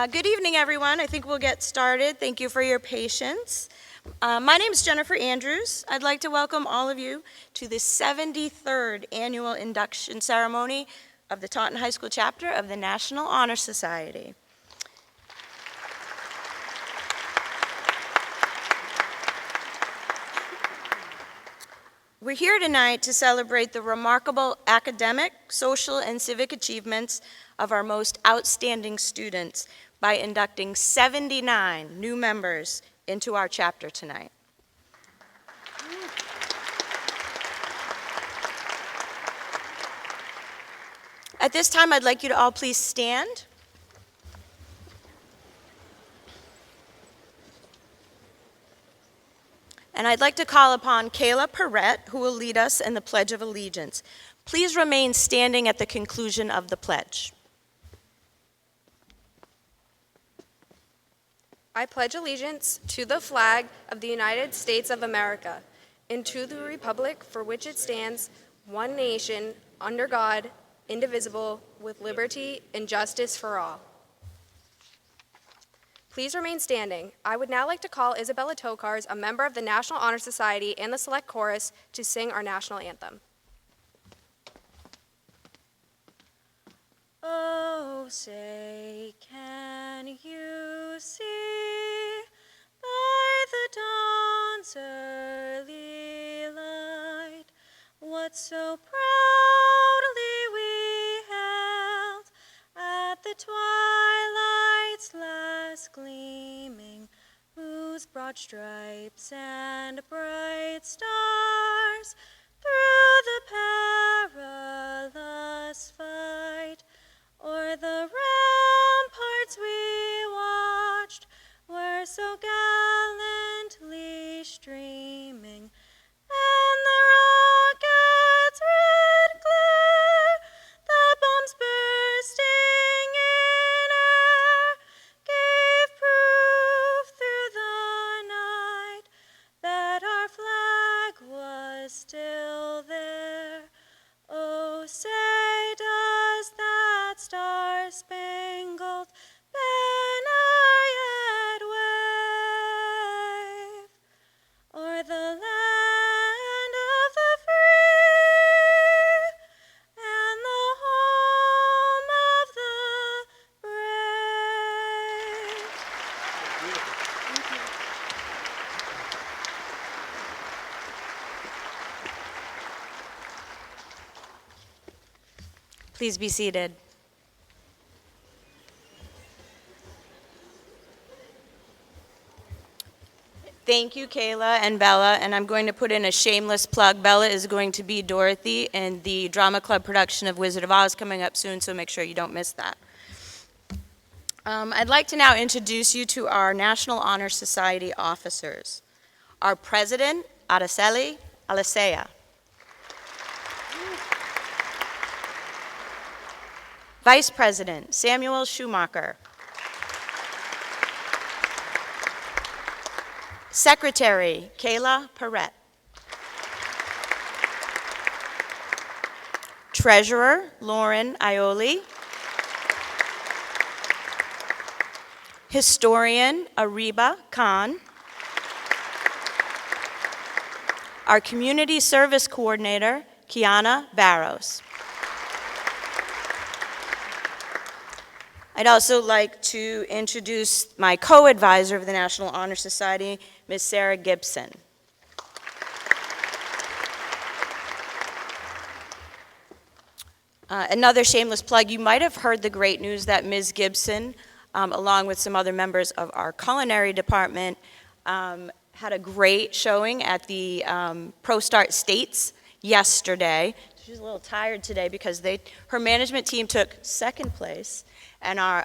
Good evening, everyone. I think we'll get started. Thank you for your patience. My name is Jennifer Andrews. I'd like to welcome all of you to the 73rd annual induction ceremony of the Taunton High School chapter of the National Honor Society. We're here tonight to celebrate the remarkable academic, social, and civic achievements of our most outstanding students by inducting 79 new members into our chapter tonight. At this time, I'd like you to all please stand. And I'd like to call upon Kayla Perrette, who will lead us in the Pledge of Allegiance. Please remain standing at the conclusion of the pledge. I pledge allegiance to the flag of the United States of America and to the republic for which it stands, one nation, under God, indivisible, with liberty and justice for all. Please remain standing. I would now like to call Isabella Tokars, a member of the National Honor Society and the Select Chorus, to sing our national anthem. Oh, say, can you see by the dawn's early light what so proudly we held at the twilight's last gleaming, whose broad stripes and bright stars through the perilous fight o'er the ramparts we watched were so gallantly streaming, and the rocket's red glare, the bombs bursting in air, gave proof through the night that our flag was still there. Oh, say does that star-spangled banner yet wave o'er the land of the free and the home of the brave? Thank you. Please be seated. Thank you, Kayla and Bella, and I'm going to put in a shameless plug. Bella is going to be Dorothy in the drama club production of Wizard of Oz coming up soon, so make sure you don't miss that. I'd like to now introduce you to our National Honor Society officers. Our president, Araceli Alicea. Vice President, Samuel Schumacher. Secretary, Kayla Perrette. Treasurer, Lauren Aioli. Historian, Ariba Khan. Our Community Service Coordinator, Kiana Barros. I'd also like to introduce my co-advisor of the National Honor Society, Ms. Sarah Gibson. Another shameless plug, you might have heard the great news that Ms. Gibson, along with some other members of our culinary department, had a great showing at the ProStart States yesterday. She's a little tired today because her management team took second place, and our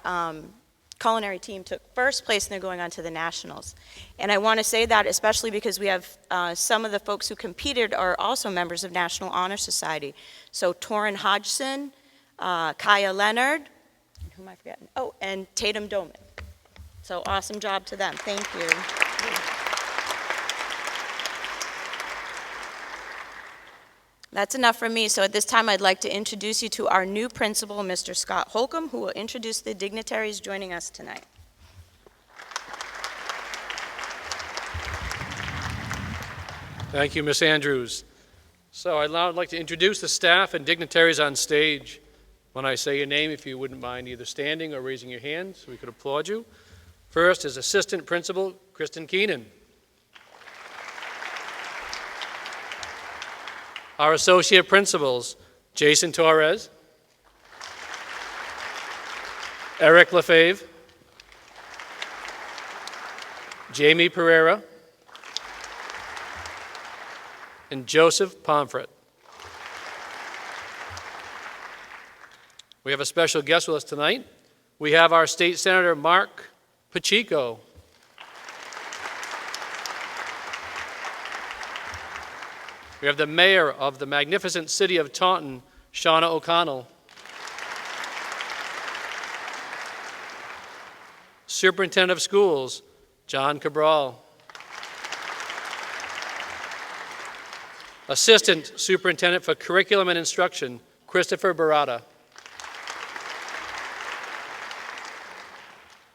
culinary team took first place, and they're going on to the nationals. And I want to say that especially because we have some of the folks who competed are also members of National Honor Society. So Torrin Hodgson, Kaya Leonard, and who am I forgetting? Oh, and Tatum Doman. So awesome job to them. Thank you. That's enough from me. So at this time, I'd like to introduce you to our new principal, Mr. Scott Holcomb, who will introduce the dignitaries joining us tonight. Thank you, Ms. Andrews. So I'd now like to introduce the staff and dignitaries on stage. When I say your name, if you wouldn't mind either standing or raising your hand so we could applaud you. First is Assistant Principal Kristen Keenan. Our Associate Principals, Jason Torres, Eric Lefebvre, Jamie Pereira, and Joseph Pomfret. We have a special guest with us tonight. We have our State Senator Mark Pacheco. We have the Mayor of the magnificent city of Taunton, Shauna O'Connell. Superintendent of Schools, John Cabral. Assistant Superintendent for Curriculum and Instruction, Christopher Barata.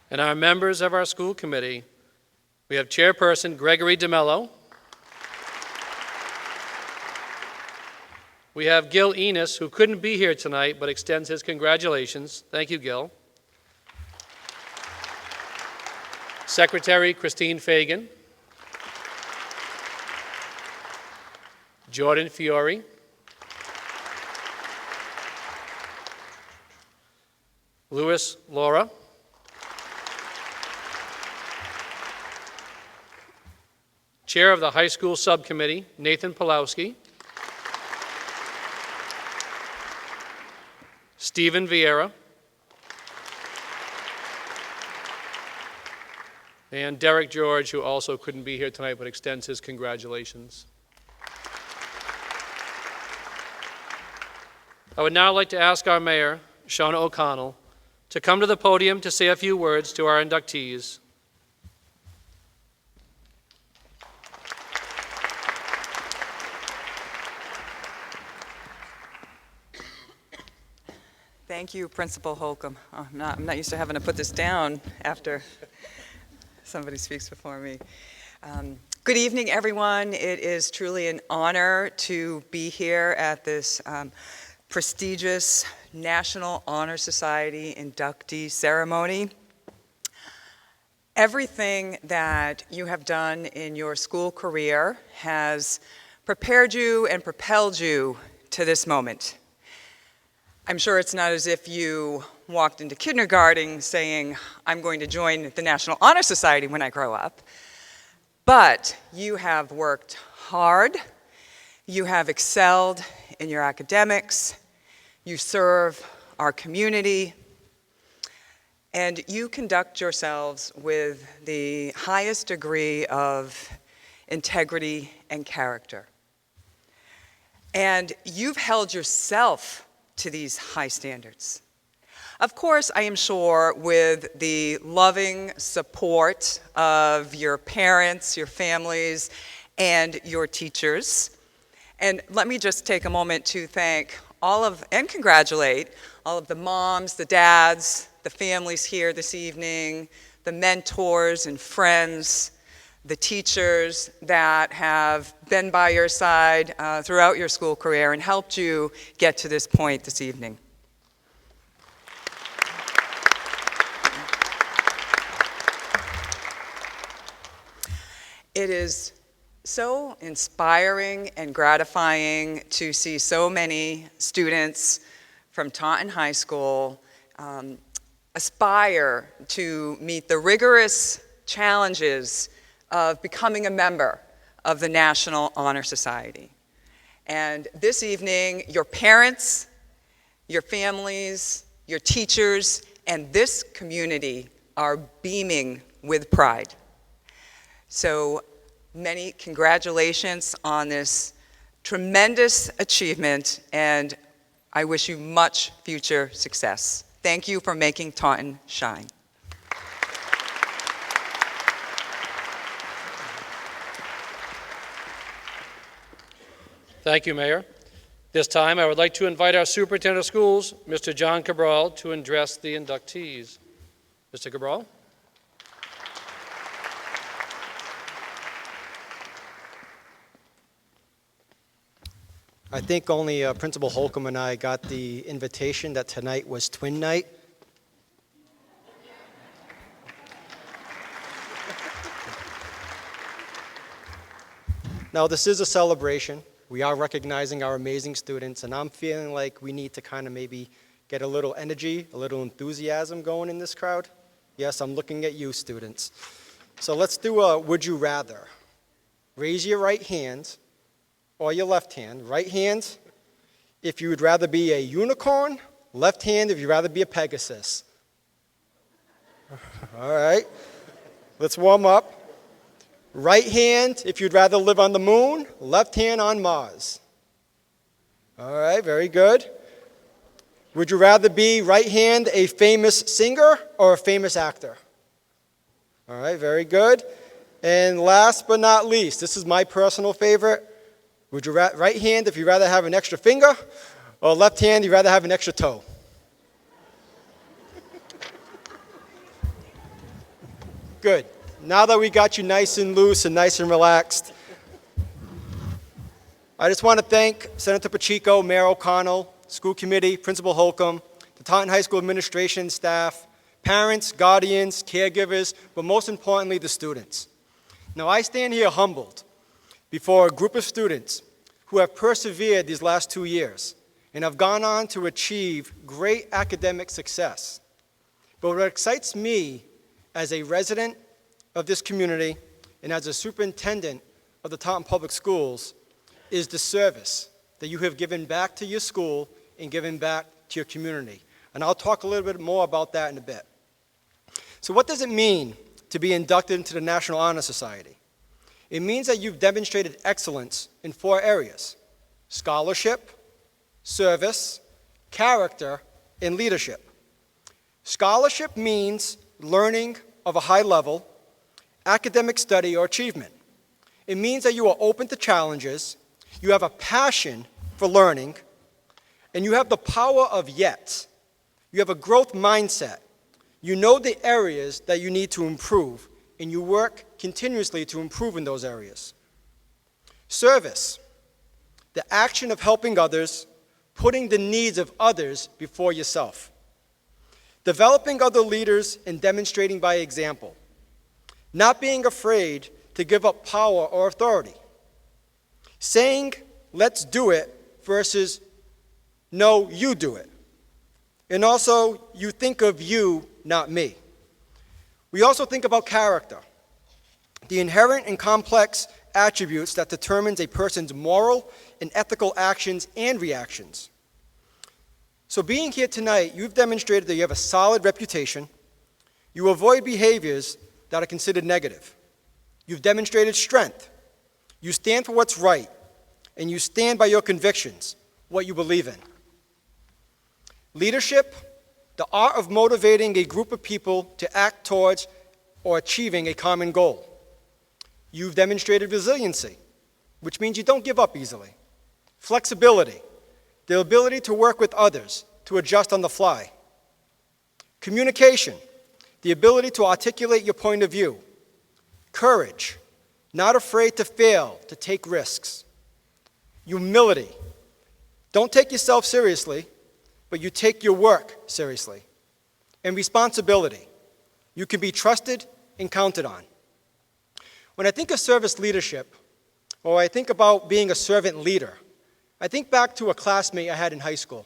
And our members of our school committee, we have Chairperson Gregory DeMello. We have Gil Enos, who couldn't be here tonight but extends his congratulations. Thank you, Gil. Secretary Christine Fagan. Jordan Fiore. Louis Laura. Chair of the High School Subcommittee, Nathan Pulowski. Stephen Vieira. And Derek George, who also couldn't be here tonight but extends his congratulations. I would now like to ask our Mayor, Shauna O'Connell, to come to the podium to say a few words to our inductees. Thank you, Principal Holcomb. Oh, I'm not used to having to put this down after somebody speaks before me. Good evening, everyone. It is truly an honor to be here at this prestigious National Honor Society inductee ceremony. Everything that you have done in your school career has prepared you and propelled you to this moment. I'm sure it's not as if you walked into kindergarten saying, I'm going to join the National Honor Society when I grow up. But you have worked hard, you have excelled in your academics, you serve our community, and you conduct yourselves with the highest degree of integrity and character. And you've held yourself to these high standards. Of course, I am sure with the loving support of your parents, your families, and your teachers. And let me just take a moment to thank and congratulate all of the moms, the dads, the families here this evening, the mentors and friends, the teachers that have been by your side throughout your school career and helped you get to this point this evening. It is so inspiring and gratifying to see so many students from Taunton High School aspire to meet the rigorous challenges of becoming a member of the National Honor Society. And this evening, your parents, your families, your teachers, and this community are beaming with pride. So many congratulations on this tremendous achievement, and I wish you much future success. Thank you for making Taunton shine. Thank you, Mayor. This time, I would like to invite our Superintendent of Schools, Mr. John Cabral, to address the inductees. Mr. Cabral? I think only Principal Holcomb and I got the invitation that tonight was twin night. Now, this is a celebration. We are recognizing our amazing students, and I'm feeling like we need to kind of maybe get a little energy, a little enthusiasm going in this crowd. Yes, I'm looking at you, students. So let's do a would you rather. Raise your right hand or your left hand. Right hand if you would rather be a unicorn, left hand if you'd rather be a Pegasus. All right, let's warm up. Right hand if you'd rather live on the moon, left hand on Mars. All right, very good. Would you rather be right hand a famous singer or a famous actor? All right, very good. And last but not least, this is my personal favorite. Would you right hand if you'd rather have an extra finger, or left hand you'd rather have an extra toe? Good. Now that we got you nice and loose and nice and relaxed, I just want to thank Senator Pacheco, Mayor O'Connell, School Committee, Principal Holcomb, the Taunton High School administration staff, parents, guardians, caregivers, but most importantly, the students. Now, I stand here humbled before a group of students who have persevered these last 2 years and have gone on to achieve great academic success. But what excites me as a resident of this community and as a superintendent of the Taunton Public Schools is the service that you have given back to your school and given back to your community. And I'll talk a little bit more about that in a bit. So what does it mean to be inducted into the National Honor Society? It means that you've demonstrated excellence in 4 areas: scholarship, service, character, and leadership. Scholarship means learning of a high level, academic study or achievement. It means that you are open to challenges, you have a passion for learning, and you have the power of yet. You have a growth mindset. You know the areas that you need to improve, and you work continuously to improve in those areas. Service, the action of helping others, putting the needs of others before yourself. Developing other leaders and demonstrating by example. Not being afraid to give up power or authority. Saying, let's do it, versus, no, you do it. And also, you think of you, not me. We also think about character, the inherent and complex attributes that determines a person's moral and ethical actions and reactions. So being here tonight, you've demonstrated that you have a solid reputation, you avoid behaviors that are considered negative. You've demonstrated strength. You stand for what's right, and you stand by your convictions, what you believe in. Leadership, the art of motivating a group of people to act towards or achieving a common goal. You've demonstrated resiliency, which means you don't give up easily. Flexibility, the ability to work with others, to adjust on the fly. Communication, the ability to articulate your point of view. Courage, not afraid to fail, to take risks. Humility, don't take yourself seriously, but you take your work seriously. And responsibility, you can be trusted and counted on. When I think of service leadership, or I think about being a servant leader, I think back to a classmate I had in high school.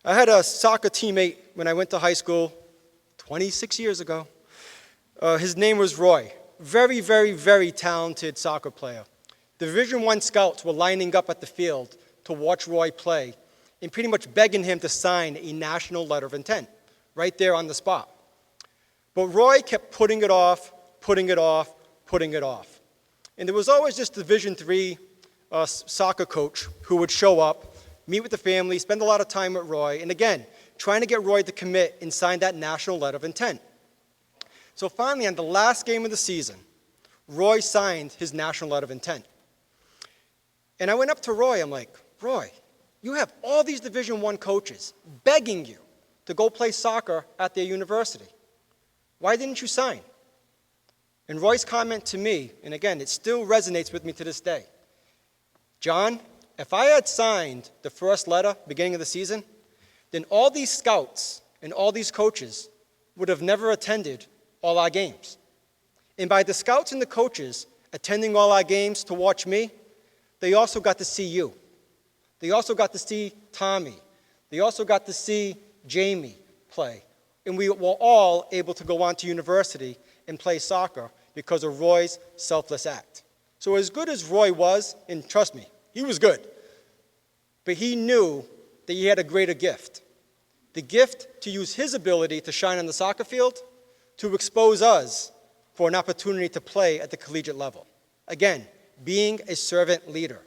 I had a soccer teammate when I went to high school 26 years ago. His name was Roy. Very, very, very talented soccer player. The Division I scouts were lining up at the field to watch Roy play and pretty much begging him to sign a national letter of intent right there on the spot. But Roy kept putting it off, putting it off, putting it off. And there was always this Division III soccer coach who would show up, meet with the family, spend a lot of time with Roy, and again, trying to get Roy to commit and sign that national letter of intent. So finally, on the last game of the season, Roy signed his national letter of intent. And I went up to Roy, I'm like, Roy, You have all these Division I coaches begging you to go play soccer at their university. Why didn't you sign? And Roy's comment to me, and again, it still resonates with me to this day. John, if I had signed the first letter beginning of the season, then all these scouts and all these coaches would have never attended all our games. And by the scouts and the coaches attending all our games to watch me, they also got to see you. They also got to see Tommy. They also got to see Jamie play. And we were all able to go on to university and play soccer because of Roy's selfless act. So as good as Roy was, and trust me, he was good, but he knew that he had a greater gift. The gift to use his ability to shine on the soccer field to expose us for an opportunity to play at the collegiate level. Again, being a servant leader,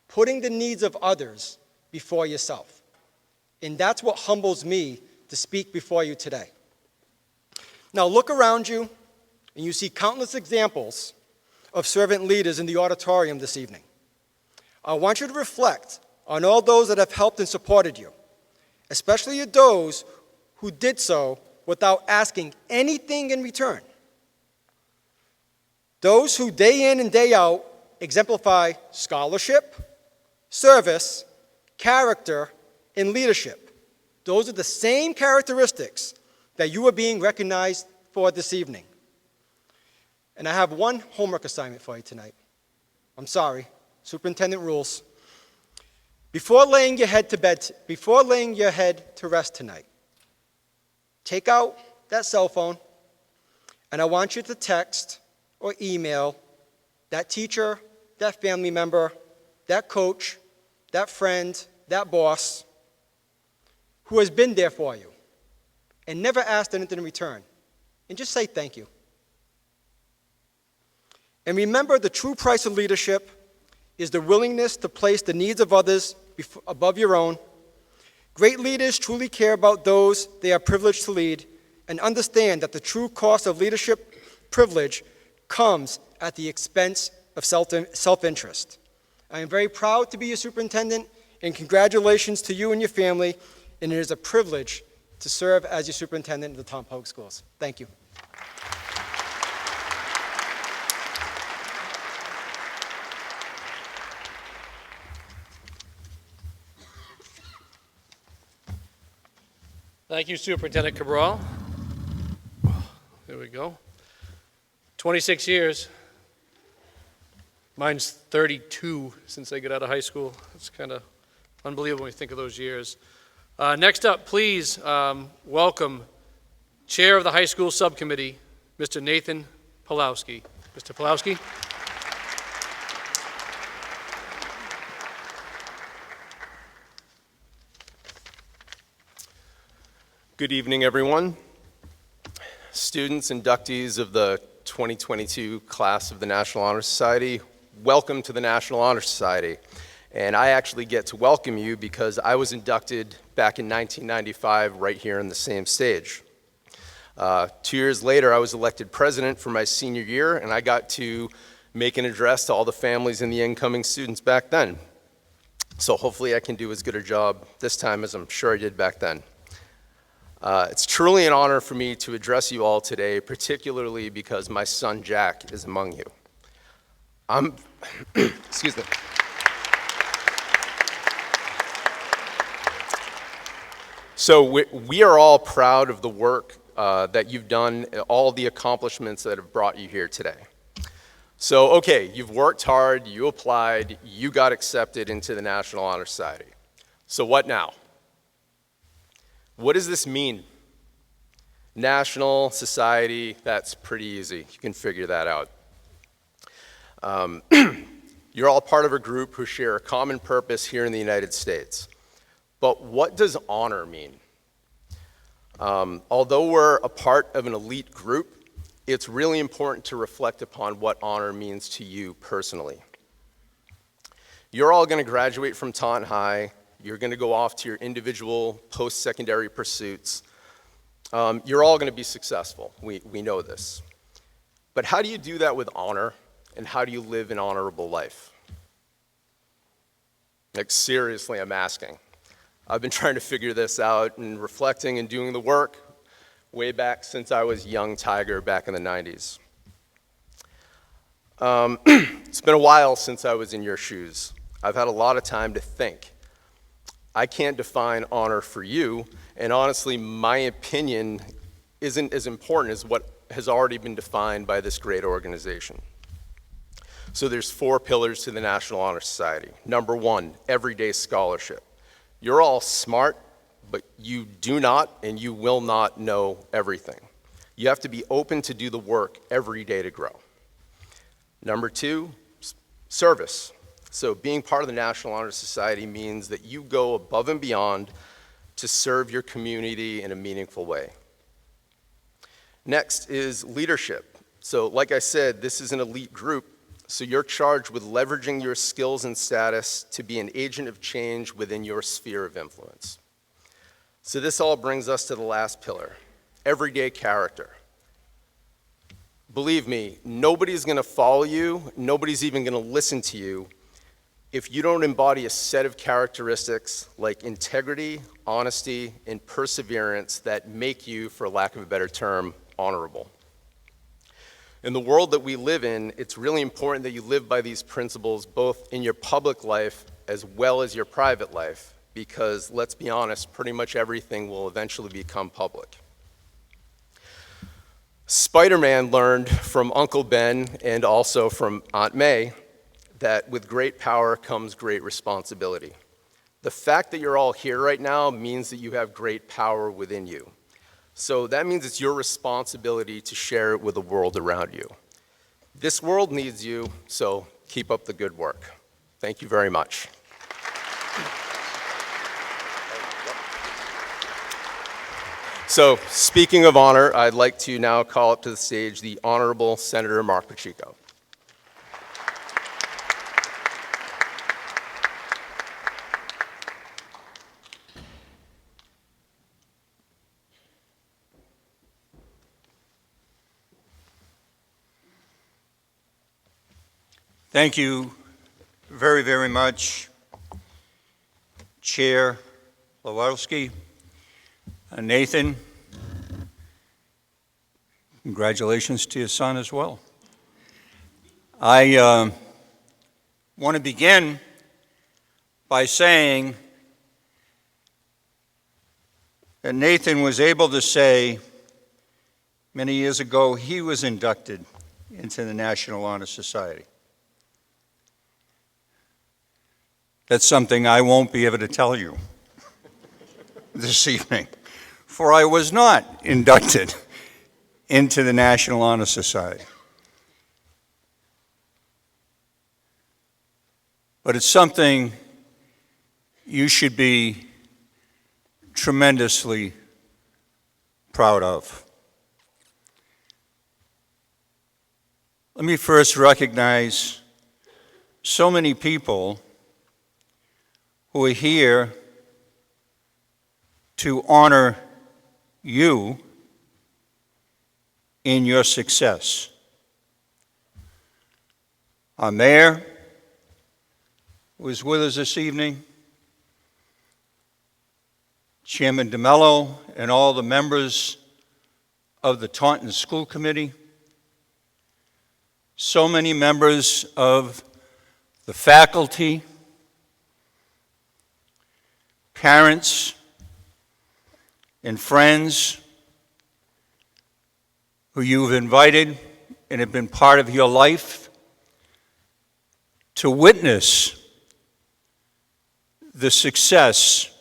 putting the needs of others before yourself. And that's what humbles me to speak before you today. Now look around you, and you see countless examples of servant leaders in the auditorium this evening. I want you to reflect on all those that have helped and supported you, especially those who did so without asking anything in return. Those who day in and day out exemplify scholarship, service, character, and leadership. Those are the same characteristics that you are being recognized for this evening. And I have one homework assignment for you tonight. I'm sorry, superintendent rules. Before laying your head to rest tonight, take out that cell phone, and I want you to text or email that teacher, that family member, that coach, that friend, that boss who has been there for you and never asked anything in return, and just say thank you. And remember, the true price of leadership is the willingness to place the needs of others above your own. Great leaders truly care about those they are privileged to lead and understand that the true cost of leadership privilege comes at the expense of self-interest. I am very proud to be your superintendent, and congratulations to you and your family, and it is a privilege to serve as your superintendent of the Taunton Public Schools. Thank you. Thank you, Superintendent Cabral. There we go. 26 years. Mine's 32 since I got out of high school. It's kind of unbelievable when you think of those years. Next up, please welcome Chair of the High School Subcommittee, Mr. Nathan Pawlowski. Mr. Pawlowski. Good evening, everyone. Students, inductees of the 2022 class of the National Honor Society, welcome to the National Honor Society. And I actually get to welcome you because I was inducted back in 1995 right here on the same stage. 2 years later, I was elected president for my senior year, and I got to make an address to all the families and the incoming students back then. So hopefully I can do as good a job this time as I'm sure I did back then. It's truly an honor for me to address you all today, particularly because my son Jack is among you. Excuse me. So we are all proud of the work that you've done, all the accomplishments that have brought you here today. So, okay, you've worked hard, you applied, you got accepted into the National Honor Society. So what now? What does this mean? National Society, that's pretty easy. You can figure that out. You're all part of a group who share a common purpose here in the United States. But what does honor mean? Although we're a part of an elite group, it's really important to reflect upon what honor means to you personally. You're all going to graduate from Taunton High. You're going to go off to your individual post-secondary pursuits. You're all going to be successful. We know this. But how do you do that with honor, and how do you live an honorable life? Like, seriously, I'm asking. I've been trying to figure this out and reflecting and doing the work way back since I was young tiger back in the 90s. It's been a while since I was in your shoes. I've had a lot of time to think. I can't define honor for you, and honestly, my opinion isn't as important as what has already been defined by this great organization. So there's 4 pillars to the National Honor Society. Number 1, everyday scholarship. You're all smart, but you do not and you will not know everything. You have to be open to do the work every day to grow. Number 2, service. So being part of the National Honor Society means that you go above and beyond to serve your community in a meaningful way. Next is leadership. So like I said, this is an elite group, so you're charged with leveraging your skills and status to be an agent of change within your sphere of influence. So this all brings us to the last pillar, everyday character. Believe me, nobody's gonna follow you, nobody's even gonna listen to you if you don't embody a set of characteristics like integrity, honesty, and perseverance that make you, for lack of a better term, honorable. In the world that we live in, it's really important that you live by these principles both in your public life as well as your private life, because let's be honest, pretty much everything will eventually become public. Spider-Man learned from Uncle Ben and also from Aunt May that with great power comes great responsibility. The fact that you're all here right now means that you have great power within you. So that means it's your responsibility to share it with the world around you. This world needs you, so keep up the good work. Thank you very much. So, speaking of honor, I'd like to now call up to the stage the Honorable Senator Mark Pacheco. Thank you very, very much, Chair Lewalski. Nathan, congratulations to your son as well. I want to begin by saying that Nathan was able to say many years ago he was inducted into the National Honor Society. That's something I won't be able to tell you this evening, for I was not inducted into the National Honor Society. But it's something you should be tremendously proud of. Let me first recognize so many people who are here to honor you in your success. Our mayor, who is with us this evening, Chairman DeMello, and all the members of the Taunton School Committee, so many members of the faculty, parents, and friends who you've invited and have been part of your life to witness the success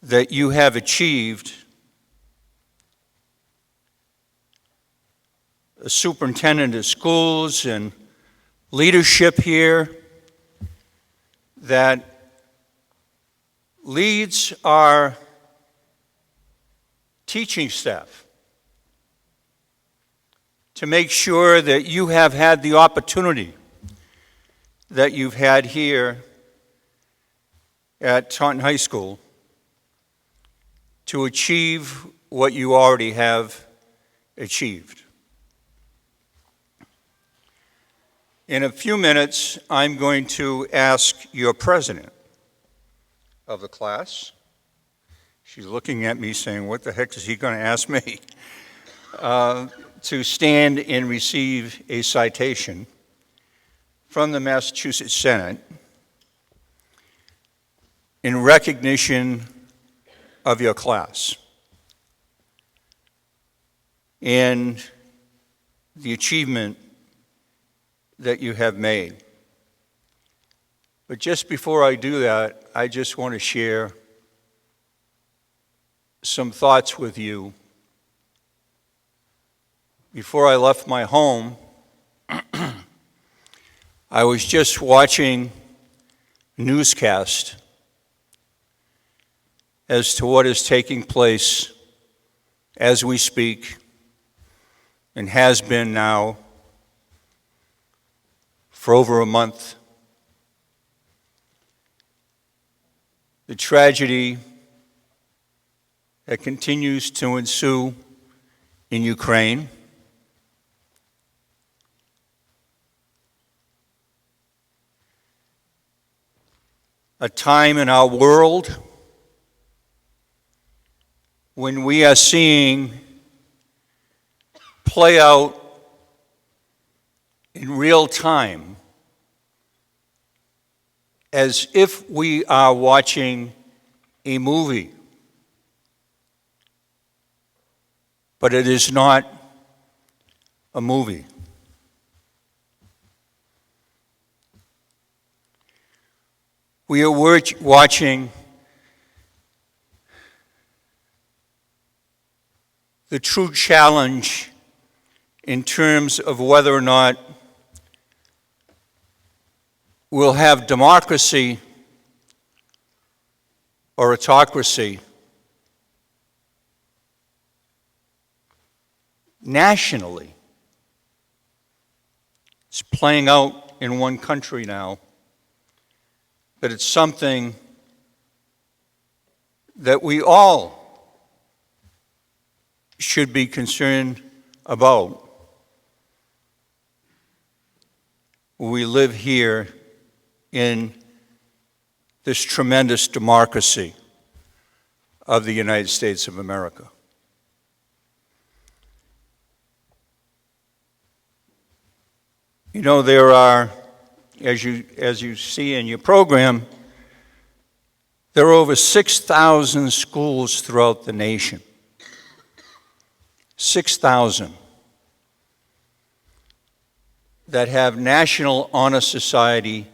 that you have achieved. A superintendent of schools and leadership here that leads our teaching staff to make sure that you have had the opportunity that you've had here at Taunton High School to achieve what you already have achieved. In a few minutes, I'm going to ask your president of the class. She's looking at me saying, what the heck is he going to ask me? To stand and receive a citation from the Massachusetts Senate in recognition of your class and the achievement that you have made. But just before I do that, I just want to share some thoughts with you. Before I left my home, I was just watching a newscast as to what is taking place as we speak and has been now for over a month. The tragedy that continues to ensue in Ukraine. A time in our world when we are seeing play out in real time as if we are watching a movie. But it is not a movie. We are watching the true challenge in terms of whether or not we'll have democracy or autocracy nationally. It's playing out in one country now, but it's something that we all should be concerned about. We live here in this tremendous democracy of the United States of America. You know, there are, as you see in your program, there are over 6,000 schools throughout the nation. 6,000 that have National Honor Society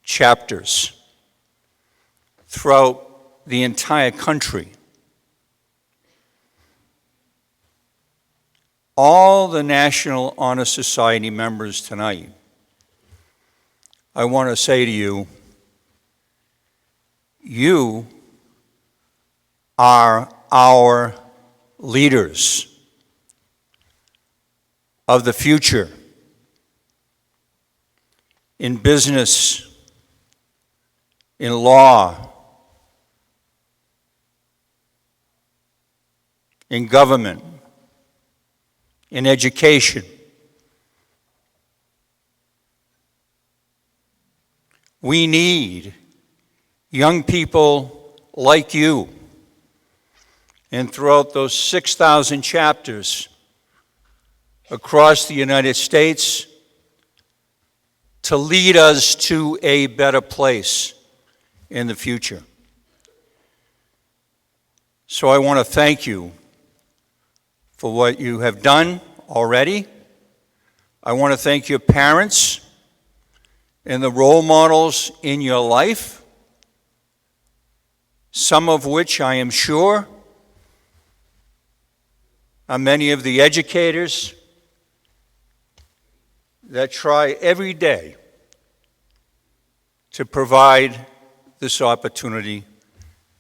chapters throughout the entire country. All the National Honor Society members tonight, I want to say to you, you are our leaders of the future in business, in law, in government, in education. We need young people like you, and throughout those 6,000 chapters across the United States, to lead us to a better place in the future. So I want to thank you for what you have done already. I want to thank your parents and the role models in your life, some of which I am sure are many of the educators that try every day to provide this opportunity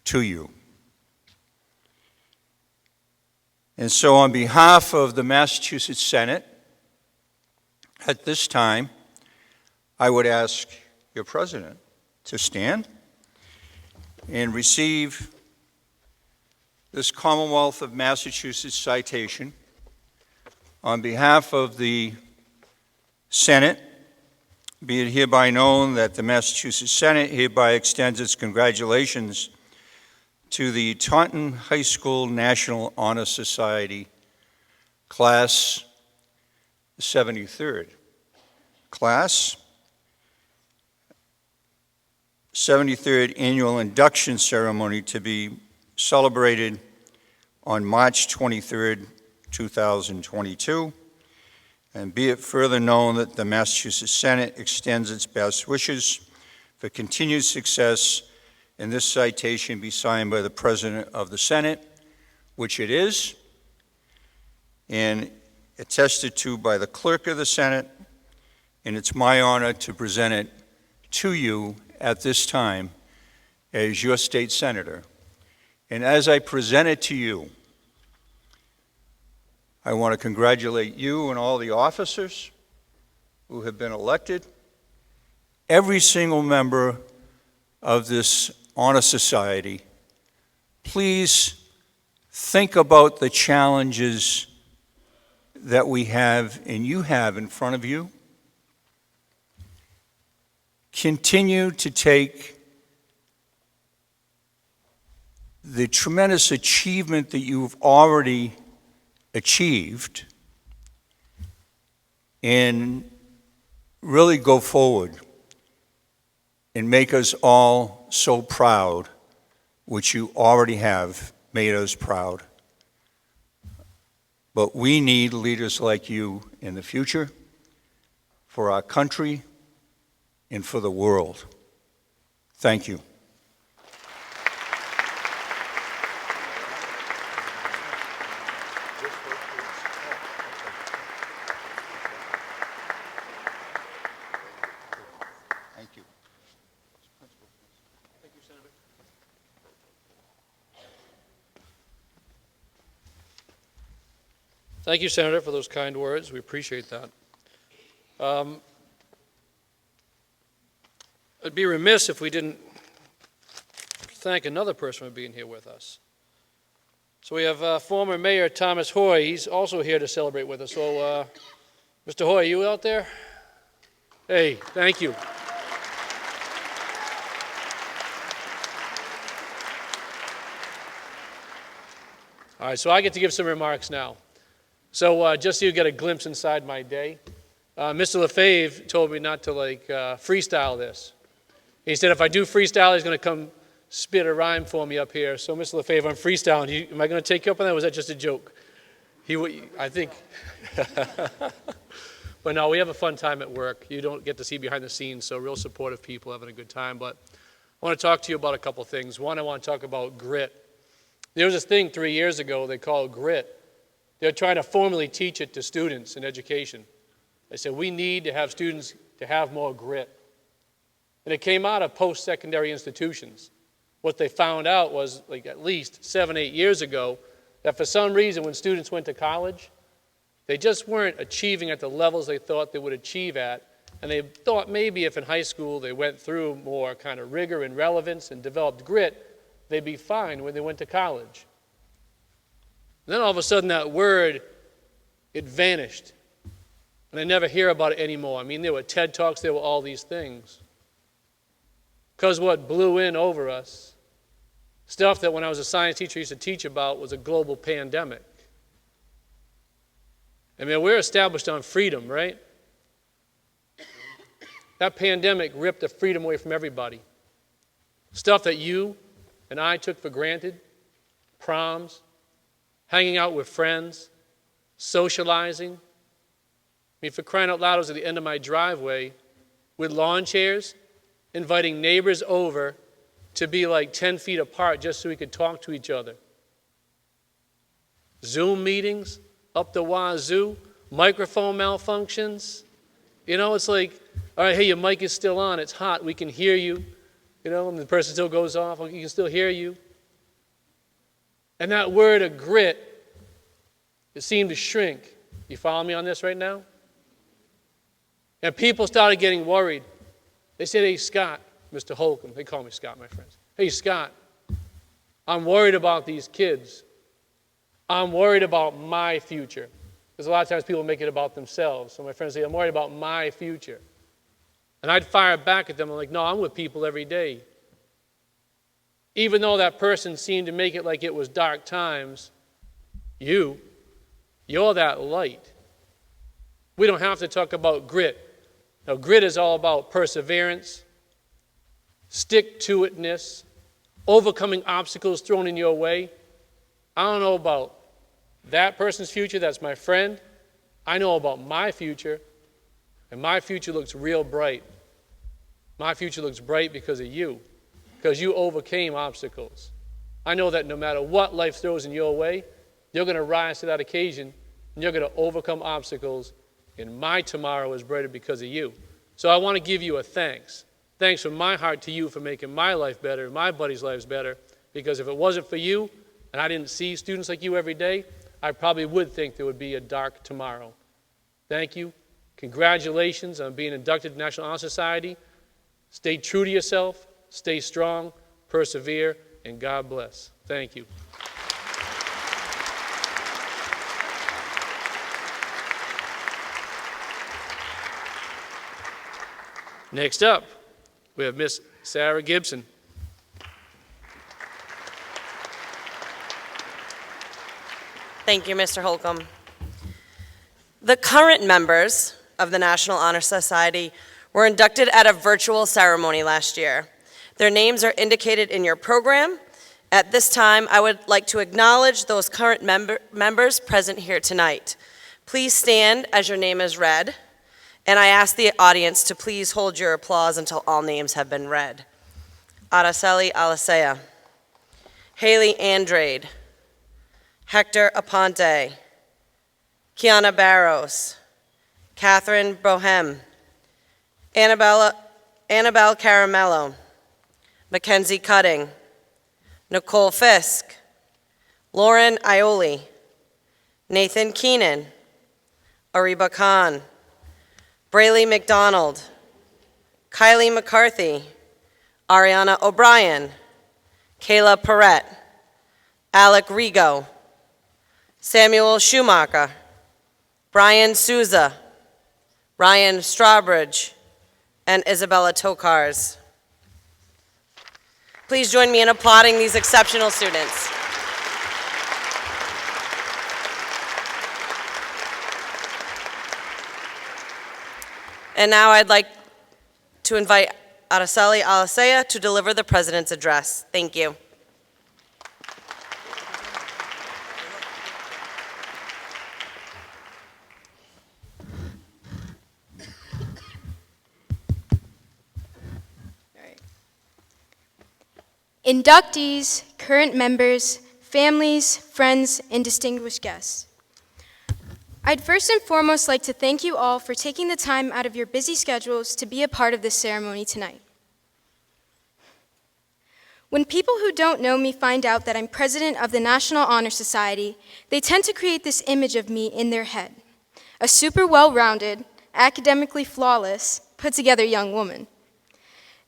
to you. And so on behalf of the Massachusetts Senate, at this time, I would ask your president to stand and receive this Commonwealth of Massachusetts citation on behalf of the Senate Be it hereby known that the Massachusetts Senate hereby extends its congratulations to the Taunton High School National Honor Society, Class 73rd. Class 73rd Annual Induction Ceremony to be celebrated on March 23rd, 2022. And be it further known that the Massachusetts Senate extends its best wishes for continued success, and this citation be signed by the President of the Senate, which it is, and attested to by the Clerk of the Senate, and it's my honor to present it to you at this time as your state senator. And as I present it to you, I want to congratulate you and all the officers who have been elected, every single member of this honor society. Please think about the challenges that we have and you have in front of you. Continue to take the tremendous achievement that you've already achieved and really go forward and make us all so proud, which you already have made us proud. But we need leaders like you in the future for our country and for the world. Thank you. Thank you. Thank you, Senator, for those kind words. We appreciate that. I'd be remiss if we didn't thank another person for being here with us. So we have former Mayor Thomas Hoy. He's also here to celebrate with us. So, Mr. Hoy, are you out there? Hey, thank you. All right, so I get to give some remarks now. So just so you get a glimpse inside my day, Mr. LaFave told me not to freestyle this. He said if I do freestyle, he's going to come spit a rhyme for me up here. So Mr. LaFave, I'm freestyling. Am I going to take you up on that, or was that just a joke? I think. But no, we have a fun time at work. You don't get to see behind the scenes, so real supportive people having a good time. But I want to talk to you about a couple things. One, I want to talk about grit. There was this thing 3 years ago they called grit. They're trying to formally teach it to students in education. They said we need to have students to have more grit. And it came out of post-secondary institutions. What they found out was, at least 7, 8 years ago, that for some reason when students went to college, they just weren't achieving at the levels they thought they would achieve at. And they thought maybe if in high school they went through more kind of rigor and relevance and developed grit, they'd be fine when they went to college. And then all of a sudden that word, it vanished. And I never hear about it anymore. I mean, there were TED Talks, there were all these things. Because what blew in over us, stuff that when I was a science teacher I used to teach about, was a global pandemic. I mean, we're established on freedom, right? That pandemic ripped the freedom away from everybody. Stuff that you and I took for granted, proms, hanging out with friends, socializing. I mean, for crying out loud, I was at the end of my driveway with lawn chairs, inviting neighbors over to be 10 feet apart just so we could talk to each other. Zoom meetings up the wazoo, microphone malfunctions. You know, it's like, all right, hey, your mic is still on, it's hot, we can hear you. You know, and the person still goes off, you can still hear you. And that word of grit, it seemed to shrink. You follow me on this right now? And people started getting worried. They said, hey, Scott, Mr. Holcomb, they call me Scott, my friends. Hey, Scott, I'm worried about these kids. I'm worried about my future. Because a lot of times people make it about themselves. So my friends say, I'm worried about my future. And I'd fire back at them. I'm like, no, I'm with people every day. Even though that person seemed to make it like it was dark times, you're that light. We don't have to talk about grit. Now, grit is all about perseverance, stick-to-itness, overcoming obstacles thrown in your way. I don't know about that person's future, that's my friend. I know about my future, and my future looks real bright. My future looks bright because of you, because you overcame obstacles. I know that no matter what life throws in your way, you're going to rise to that occasion, and you're going to overcome obstacles, and my tomorrow is brighter because of you. So I want to give you a thanks. Thanks from my heart to you for making my life better, my buddies' lives better, because if it wasn't for you, and I didn't see students like you every day, I probably would think there would be a dark tomorrow. Thank you. Congratulations on being inducted to the National Honor Society. Stay true to yourself, stay strong, persevere, and God bless. Thank you. Next up, we have Miss Sarah Gibson. Thank you, Mr. Holcomb. The current members of the National Honor Society were inducted at a virtual ceremony last year. Their names are indicated in your program. At this time, I would like to acknowledge those current members present here tonight. Please stand as your name is read, and I ask the audience to please hold your applause until all names have been read. Araceli Alicea, Haley Andrade, Hector Aponte, Kiana Barros, Catherine Bohem, Annabelle Caramello, Mackenzie Cutting, Nicole Fisk, Lauren Ioli, Nathan Keenan, Ariba Khan, Braylee McDonald, Kylie McCarthy, Ariana O'Brien, Kayla Perrette, Alec Rigo, Samuel Schumacher, Brian Souza, Ryan Strawbridge, and Isabella Tokars. Please join me in applauding these exceptional students. And now I'd like to invite Araceli Alicea to deliver the President's address. Thank you. Inductees, current members, families, friends, and distinguished guests. I'd first and foremost like to thank you all for taking the time out of your busy schedules to be a part of this ceremony tonight. When people who don't know me find out that I'm president of the National Honor Society, they tend to create this image of me in their head, a super well-rounded, academically flawless, put-together young woman.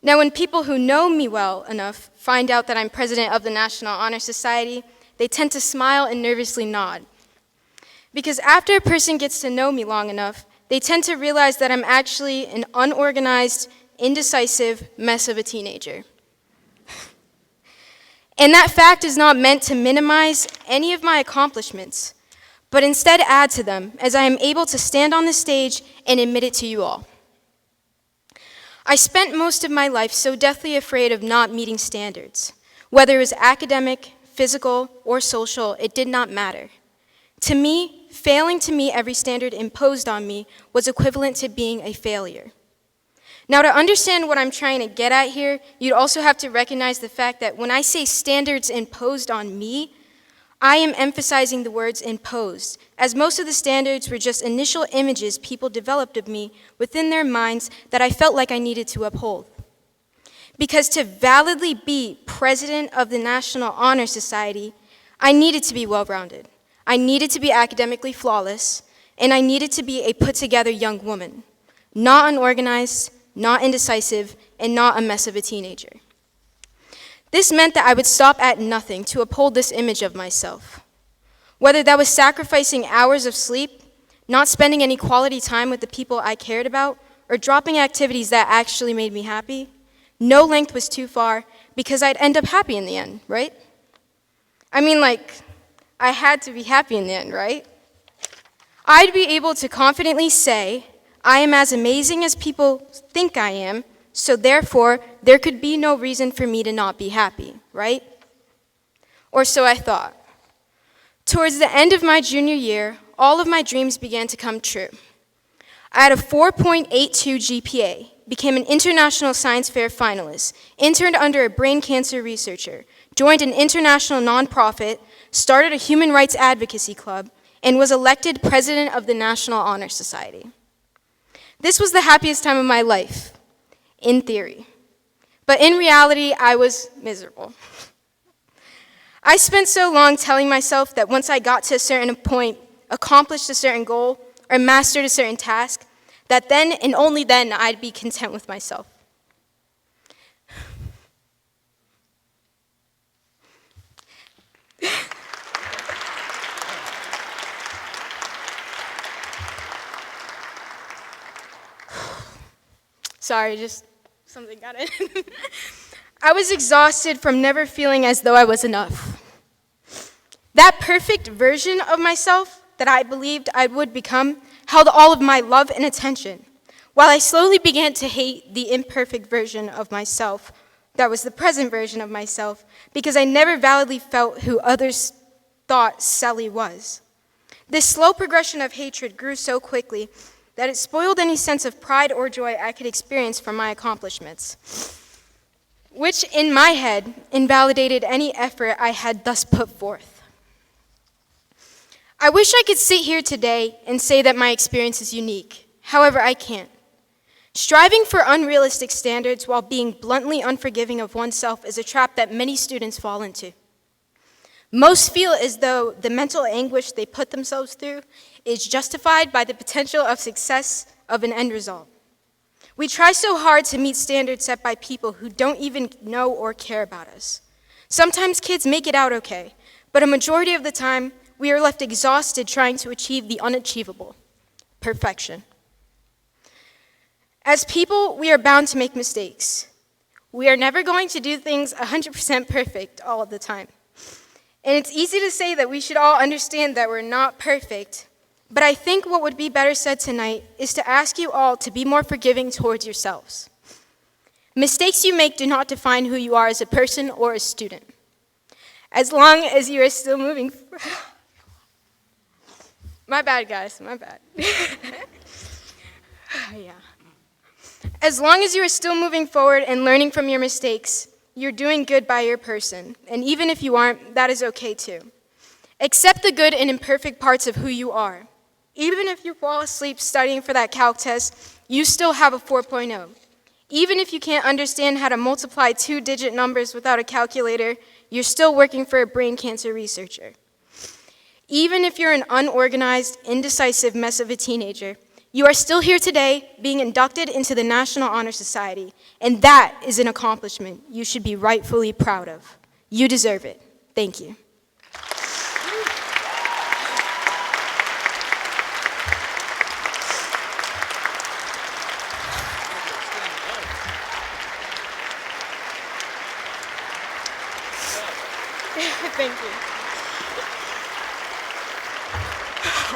Now, when people who know me well enough find out that I'm president of the National Honor Society, they tend to smile and nervously nod. Because after a person gets to know me long enough, they tend to realize that I'm actually an unorganized, indecisive mess of a teenager. And that fact is not meant to minimize any of my accomplishments, but instead add to them as I am able to stand on the stage and admit it to you all. I spent most of my life so deathly afraid of not meeting standards. Whether it was academic, physical, or social, it did not matter. To me, failing to meet every standard imposed on me was equivalent to being a failure. Now, to understand what I'm trying to get at here, you'd also have to recognize the fact that when I say standards imposed on me, I am emphasizing the words imposed, as most of the standards were just initial images people developed of me within their minds that I felt like I needed to uphold. Because to validly be president of the National Honor Society, I needed to be well-rounded. I needed to be academically flawless, and I needed to be a put-together young woman, not unorganized, not indecisive, and not a mess of a teenager. This meant that I would stop at nothing to uphold this image of myself. Whether that was sacrificing hours of sleep, not spending any quality time with the people I cared about, or dropping activities that actually made me happy, no length was too far because I'd end up happy in the end, right? I mean, I had to be happy in the end, right? I'd be able to confidently say, I am as amazing as people think I am, so therefore, there could be no reason for me to not be happy, right? Or so I thought. Towards the end of my junior year, all of my dreams began to come true. I had a 4.82 GPA, became an international science fair finalist, interned under a brain cancer researcher, joined an international nonprofit, started a human rights advocacy club, and was elected president of the National Honor Society. This was the happiest time of my life, in theory. But in reality, I was miserable. I spent so long telling myself that once I got to a certain point, accomplished a certain goal, or mastered a certain task, that then and only then I'd be content with myself. Sorry, just something got in. I was exhausted from never feeling as though I was enough. That perfect version of myself that I believed I would become held all of my love and attention, while I slowly began to hate the imperfect version of myself that was the present version of myself because I never validly felt who others thought Sally was. This slow progression of hatred grew so quickly that it spoiled any sense of pride or joy I could experience from my accomplishments, which in my head invalidated any effort I had thus put forth. I wish I could sit here today and say that my experience is unique. However, I can't. Striving for unrealistic standards while being bluntly unforgiving of oneself is a trap that many students fall into. Most feel as though the mental anguish they put themselves through is justified by the potential of success of an end result. We try so hard to meet standards set by people who don't even know or care about us. Sometimes kids make it out okay, but a majority of the time, we are left exhausted trying to achieve the unachievable, perfection. As people, we are bound to make mistakes. We are never going to do things 100% perfect all of the time. And it's easy to say that we should all understand that we're not perfect, but I think what would be better said tonight is to ask you all to be more forgiving towards yourselves. Mistakes you make do not define who you are as a person or a student. As long as you are still moving... My bad, guys, my bad. Yeah. As long as you are still moving forward and learning from your mistakes, you're doing good by your person. And even if you aren't, that is okay too. Accept the good and imperfect parts of who you are. Even if you fall asleep studying for that calc test, you still have a 4.0. Even if you can't understand how to multiply 2-digit numbers without a calculator, you're still working for a brain cancer researcher. Even if you're an unorganized, indecisive mess of a teenager, you are still here today being inducted into the National Honor Society, and that is an accomplishment you should be rightfully proud of. You deserve it. Thank you. Thank you.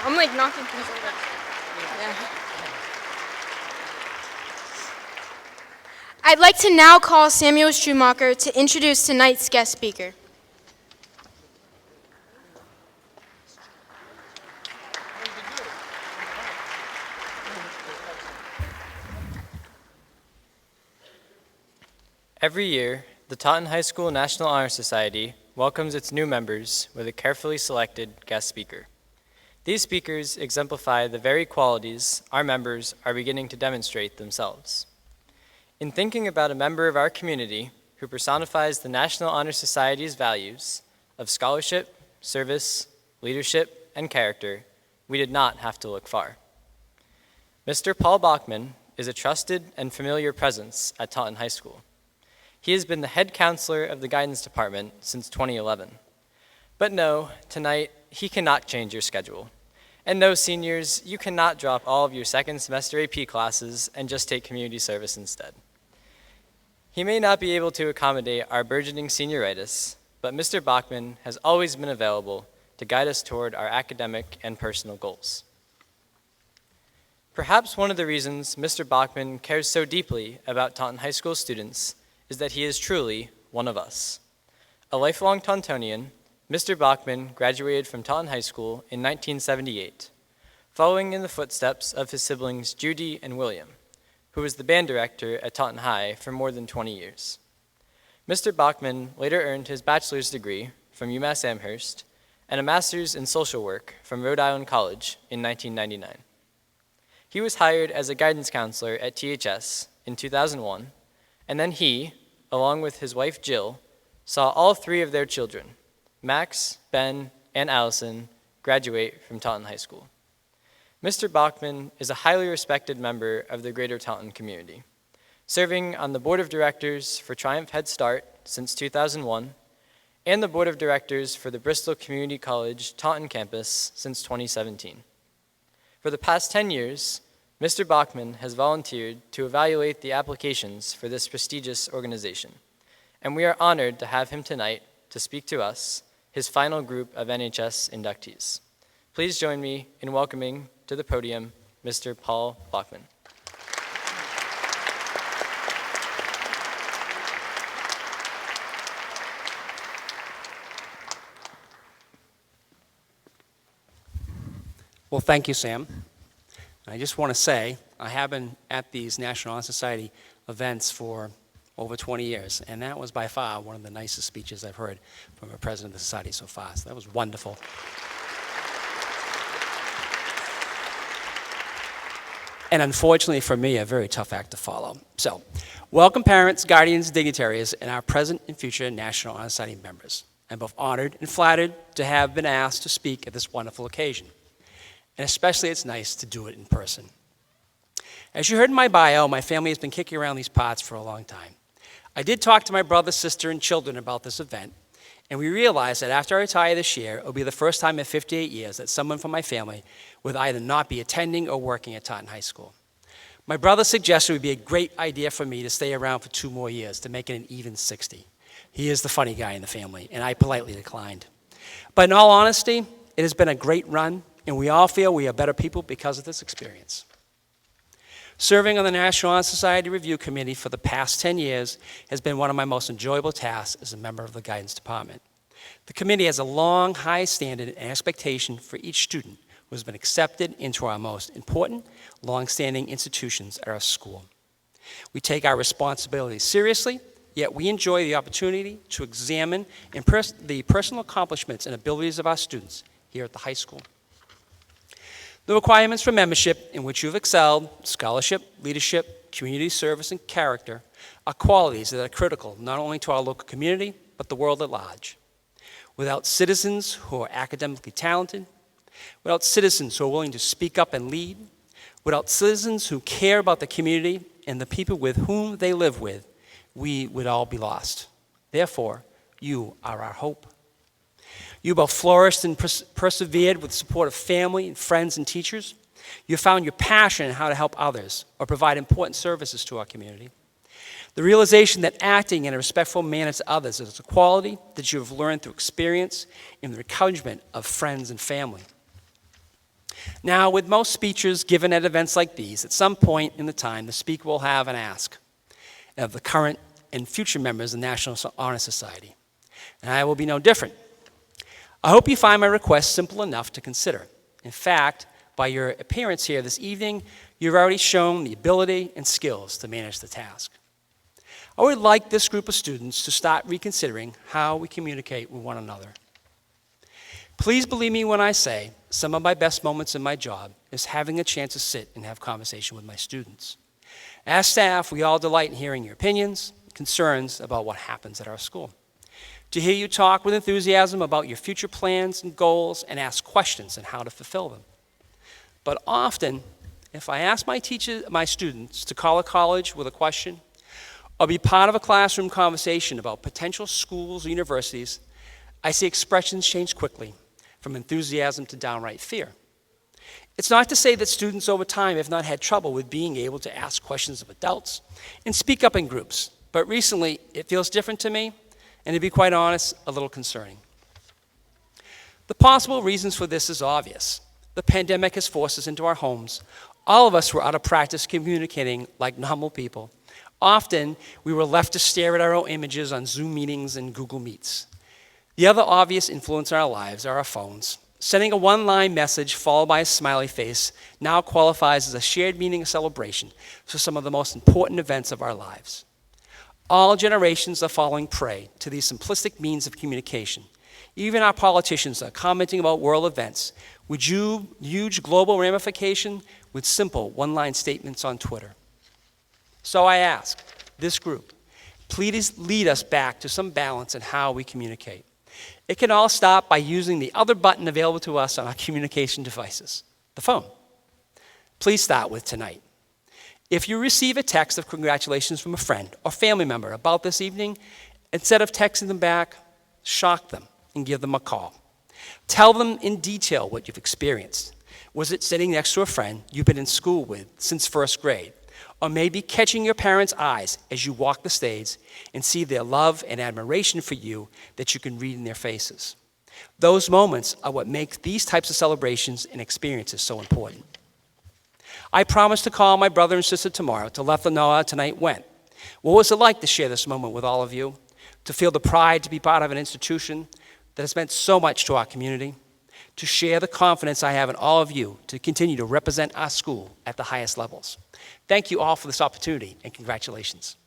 I'm like knocking things over. Yeah. I'd like to now call Samuel Schumacher to introduce tonight's guest speaker. Every year, the Taunton High School National Honor Society welcomes its new members with a carefully selected guest speaker. These speakers exemplify the very qualities our members are beginning to demonstrate themselves. In thinking about a member of our community who personifies the National Honor Society's values of scholarship, service, leadership, and character, we did not have to look far. Mr. Paul Bachman is a trusted and familiar presence at Taunton High School. He has been the head counselor of the guidance department since 2011. But no, tonight, he cannot change your schedule. And no, seniors, you cannot drop all of your second semester AP classes and just take community service instead. He may not be able to accommodate our burgeoning senioritis, but Mr. Bachman has always been available to guide us toward our academic and personal goals. Perhaps one of the reasons Mr. Bachman cares so deeply about Taunton High School students is that he is truly one of us. A lifelong Tauntonian, Mr. Bachman graduated from Taunton High School in 1978, following in the footsteps of his siblings Judy and William, who was the band director at Taunton High for more than 20 years. Mr. Bachman later earned his bachelor's degree from UMass Amherst and a master's in social work from Rhode Island College in 1999. He was hired as a guidance counselor at THS in 2001, and then he, along with his wife Jill, saw all three of their children, Max, Ben, and Allison, graduate from Taunton High School. Mr. Bachman is a highly respected member of the greater Taunton community, serving on the board of directors for Triumph Head Start since 2001, and the board of directors for the Bristol Community College Taunton campus since 2017. For the past 10 years, Mr. Bachman has volunteered to evaluate the applications for this prestigious organization, and we are honored to have him tonight to speak to us, his final group of NHS inductees. Please join me in welcoming to the podium Mr. Paul Bachman. Well, thank you, Sam. I just want to say, I have been at these National Honor Society events for over 20 years, and that was by far one of the nicest speeches I've heard from a president of the society so far. So that was wonderful. And unfortunately for me, a very tough act to follow. So, welcome parents, guardians, dignitaries, and our present and future National Honor Society members. I'm both honored and flattered to have been asked to speak at this wonderful occasion. And especially it's nice to do it in person. As you heard in my bio, my family has been kicking around these parts for a long time. I did talk to my brother, sister, and children about this event, and we realized that after I retire this year, it will be the first time in 58 years that someone from my family would either not be attending or working at Taunton High School. My brother suggested it would be a great idea for me to stay around for 2 more years to make it an even 60. He is the funny guy in the family, and I politely declined. But in all honesty, it has been a great run, and we all feel we are better people because of this experience. Serving on the National Honor Society Review Committee for the past 10 years has been one of my most enjoyable tasks as a member of the guidance department. The committee has a long, high standard and expectation for each student who has been accepted into our most important, long-standing institutions at our school. We take our responsibilities seriously, yet we enjoy the opportunity to examine the personal accomplishments and abilities of our students here at the high school. The requirements for membership in which you've excelled, scholarship, leadership, community service, and character, are qualities that are critical not only to our local community, but the world at large. Without citizens who are academically talented, without citizens who are willing to speak up and lead, without citizens who care about the community and the people with whom they live with, we would all be lost. Therefore, you are our hope. You both flourished and persevered with the support of family and friends and teachers. You found your passion in how to help others or provide important services to our community. The realization that acting in a respectful manner to others is a quality that you have learned through experience and the encouragement of friends and family. Now, with most speeches given at events like these, at some point in the time, the speaker will have an ask of the current and future members of the National Honor Society. And I will be no different. I hope you find my request simple enough to consider. In fact, by your appearance here this evening, you've already shown the ability and skills to manage the task. I would like this group of students to start reconsidering how we communicate with one another. Please believe me when I say some of my best moments in my job is having a chance to sit and have conversation with my students. As staff, we all delight in hearing your opinions, concerns about what happens at our school. To hear you talk with enthusiasm about your future plans and goals and ask questions on how to fulfill them. But often, if I ask my students to call a college with a question or be part of a classroom conversation about potential schools or universities, I see expressions change quickly from enthusiasm to downright fear. It's not to say that students over time have not had trouble with being able to ask questions of adults and speak up in groups, but recently it feels different to me, and to be quite honest, a little concerning. The possible reasons for this is obvious. The pandemic has forced us into our homes. All of us were out of practice communicating like normal people. Often, we were left to stare at our own images on Zoom meetings and Google Meets. The other obvious influence in our lives are our phones. Sending a one-line message followed by a smiley face now qualifies as a shared meaning of celebration for some of the most important events of our lives. All generations are falling prey to these simplistic means of communication. Even our politicians are commenting about world events with huge global ramification with simple one-line statements on Twitter. So I ask this group, please lead us back to some balance in how we communicate. It can all start by using the other button available to us on our communication devices, the phone. Please start with tonight. If you receive a text of congratulations from a friend or family member about this evening, instead of texting them back, shock them and give them a call. Tell them in detail what you've experienced. Was it sitting next to a friend you've been in school with since first grade? Or maybe catching your parents' eyes as you walk the stage and see their love and admiration for you that you can read in their faces. Those moments are what make these types of celebrations and experiences so important. I promised to call my brother and sister tomorrow to let them know how tonight went. What was it like to share this moment with all of you? To feel the pride to be part of an institution that has meant so much to our community? To share the confidence I have in all of you to continue to represent our school at the highest levels. Thank you all for this opportunity, and congratulations.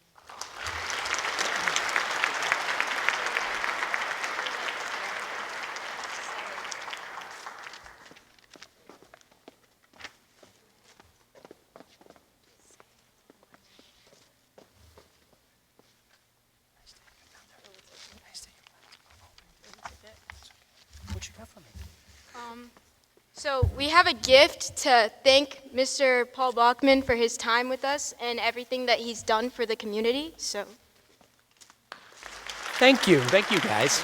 What you got for me? So we have a gift to thank Mr. Paul Bachman for his time with us and everything that he's done for the community. So Thank you guys.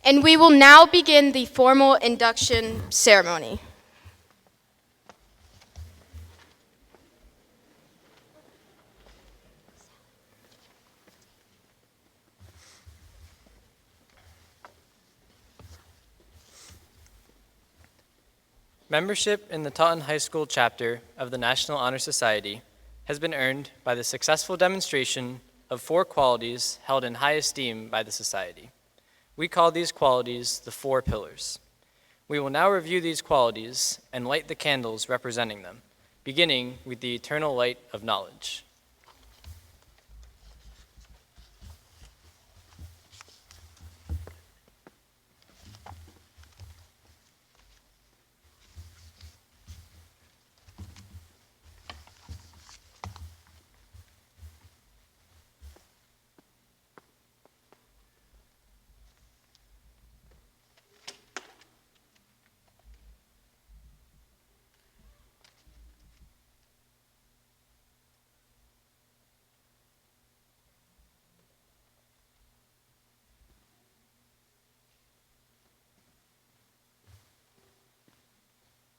and we will now begin the formal induction ceremony. Membership in the Taunton High School chapter of the National Honor Society has been earned by the successful demonstration of 4 qualities held in high esteem by the society. We call these qualities the 4 pillars. We will now review these qualities and light the candles representing them, beginning with the eternal light of knowledge.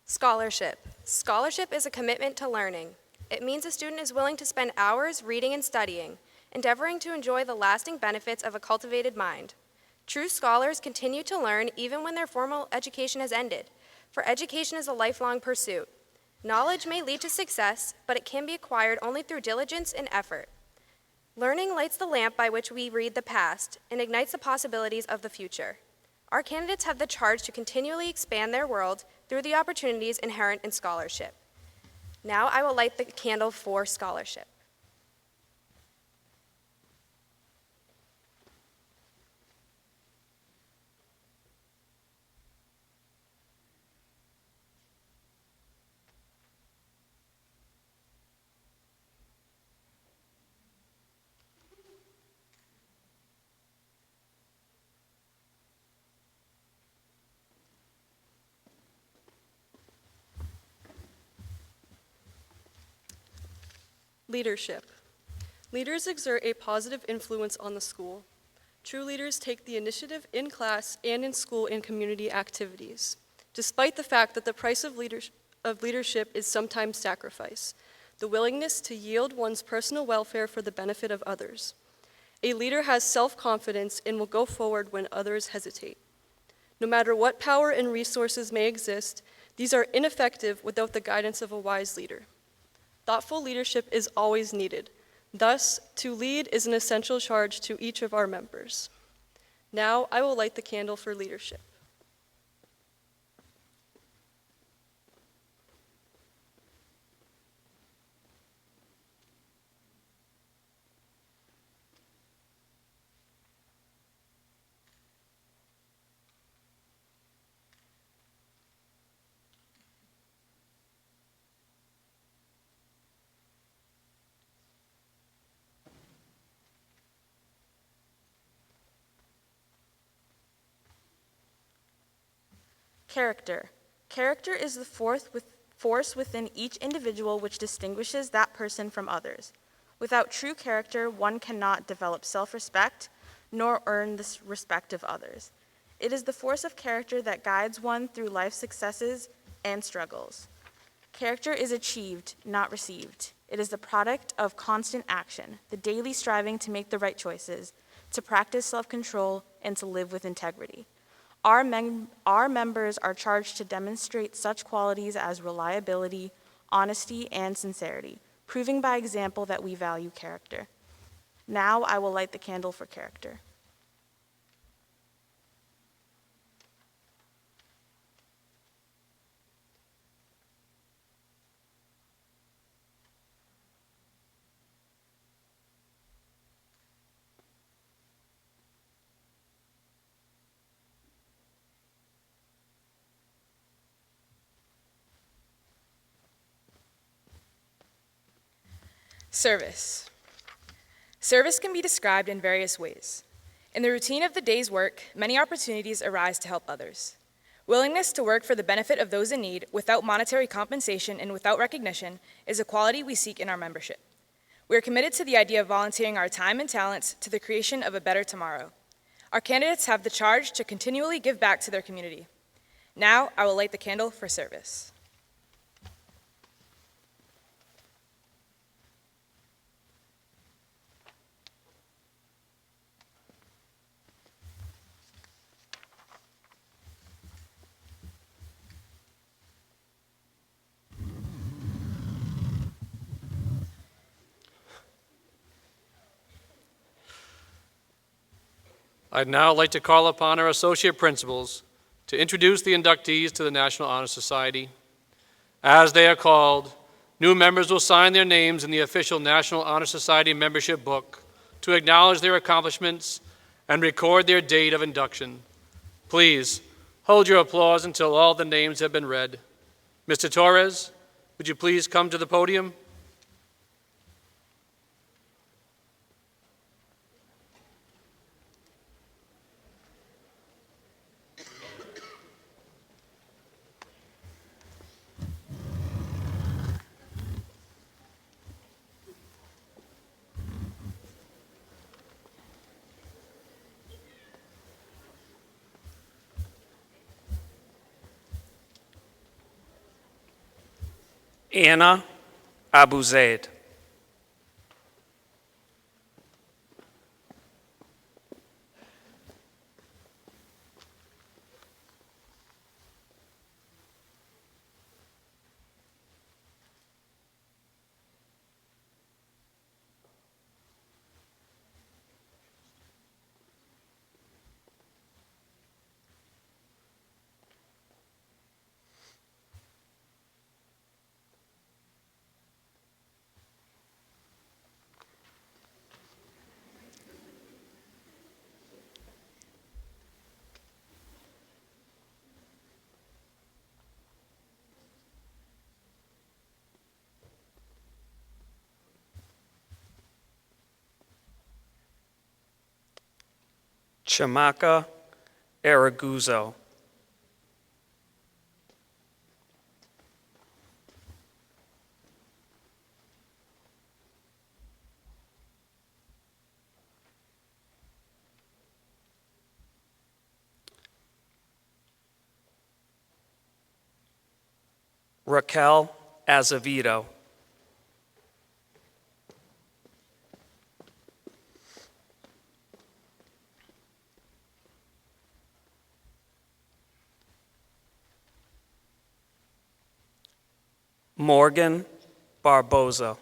Scholarship. Scholarship is a commitment to learning. It means a student is willing to spend hours reading and studying, endeavoring to enjoy the lasting benefits of a cultivated mind. True scholars continue to learn even when their formal education has ended, for education is a lifelong pursuit. Knowledge may lead to success, but it can be acquired only through diligence and effort. Learning lights the lamp by which we read the past and ignites the possibilities of the future. Our candidates have the charge to continually expand their world through the opportunities inherent in scholarship. Now I will light the candle for scholarship. Leadership. Leaders exert a positive influence on the school. True leaders take the initiative in class and in school and community activities, despite the fact that the price of leadership is sometimes sacrifice, the willingness to yield one's personal welfare for the benefit of others. A leader has self-confidence and will go forward when others hesitate. No matter what power and resources may exist, these are ineffective without the guidance of a wise leader. Thoughtful leadership is always needed. Thus, to lead is an essential charge to each of our members. Now, I will light the candle for leadership. Character. Character is the force within each individual which distinguishes that person from others. Without true character, one cannot develop self-respect nor earn the respect of others. It is the force of character that guides one through life's successes and struggles. Character is achieved, not received. It is the product of constant action, the daily striving to make the right choices, to practice self-control, and to live with integrity. Our members are charged to demonstrate such qualities as reliability, honesty, and sincerity, proving by example that we value character. Now I will light the candle for character. Service. Service can be described in various ways. In the routine of the day's work, many opportunities arise to help others. Willingness to work for the benefit of those in need without monetary compensation and without recognition is a quality we seek in our membership. We are committed to the idea of volunteering our time and talents to the creation of a better tomorrow. Our candidates have the charge to continually give back to their community. Now, I will light the candle for service. I'd now like to call upon our associate principals to introduce the inductees to the National Honor Society. As they are called, new members will sign their names in the official National Honor Society membership book to acknowledge their accomplishments and record their date of induction. Please hold your applause until all the names have been read. Mr. Torres, would you please come to the podium? Anna Abu Zaid. Chamaka Araguzo. Raquel Azevedo. Morgan Barboza.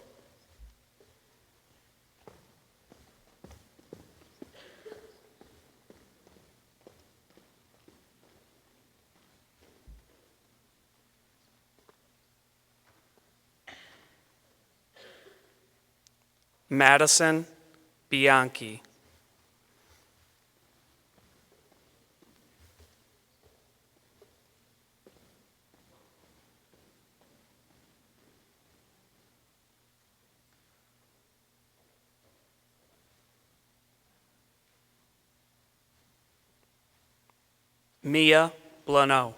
Madison Bianchi. Mia Blano.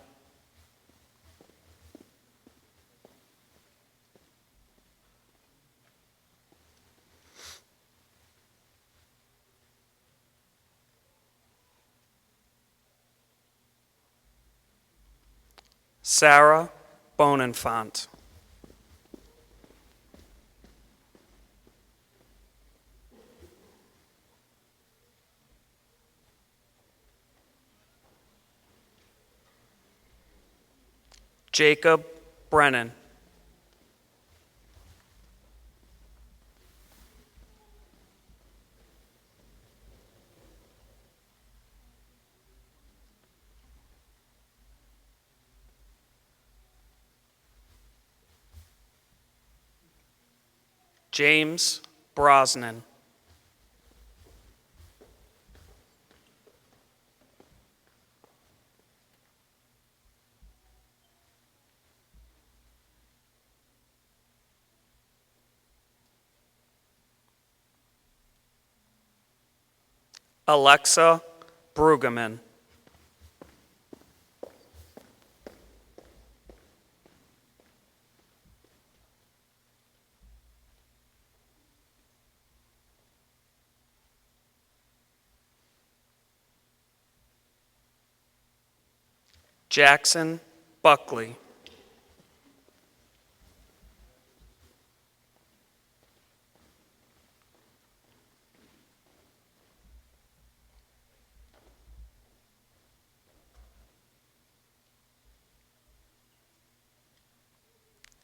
Sarah Bonenfant. Jacob Brennan. James Brosnan. Alexa Brueggemann. Jackson Buckley.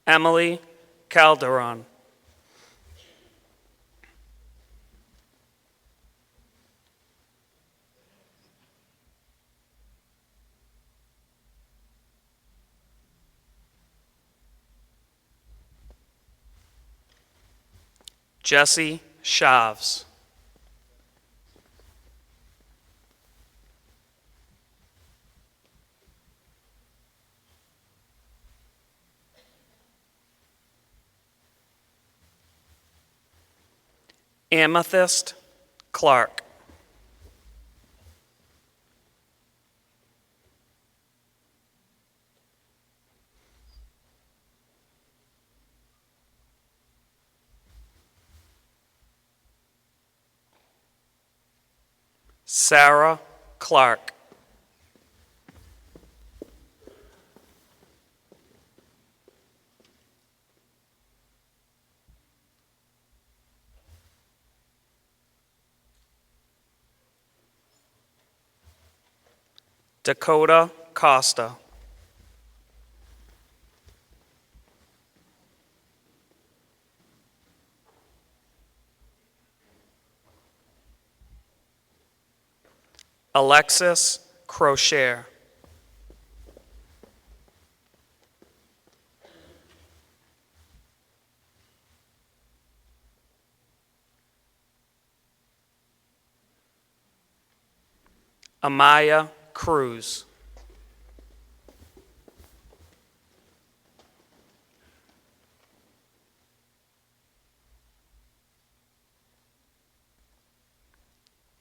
Emily Calderon. Jesse Shavs. Amethyst Clark. Sarah Clark. Dakota Costa. Alexis Crocher. Amaya Cruz.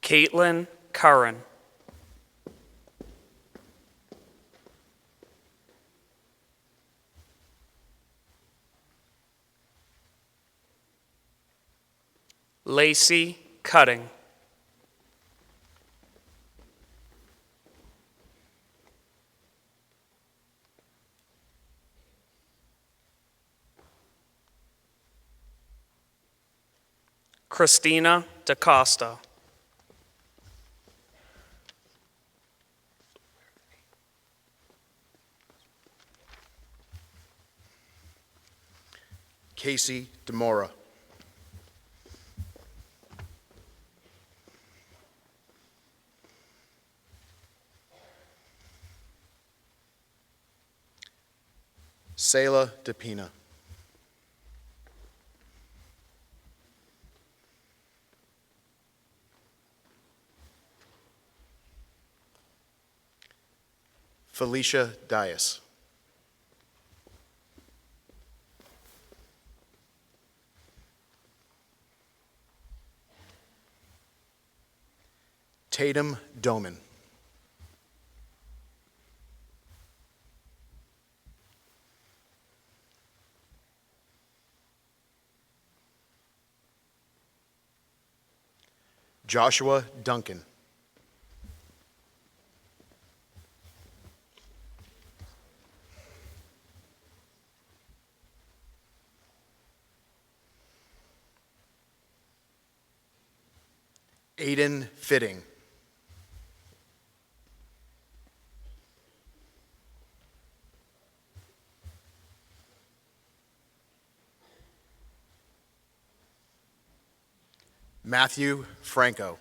Caitlin Curran. Lacey Cutting. Christina DaCosta. Casey DeMora. Sayla DePina. Felicia Dias. Tatum Doman. Joshua Duncan. Aiden Fitting. Matthew Franco.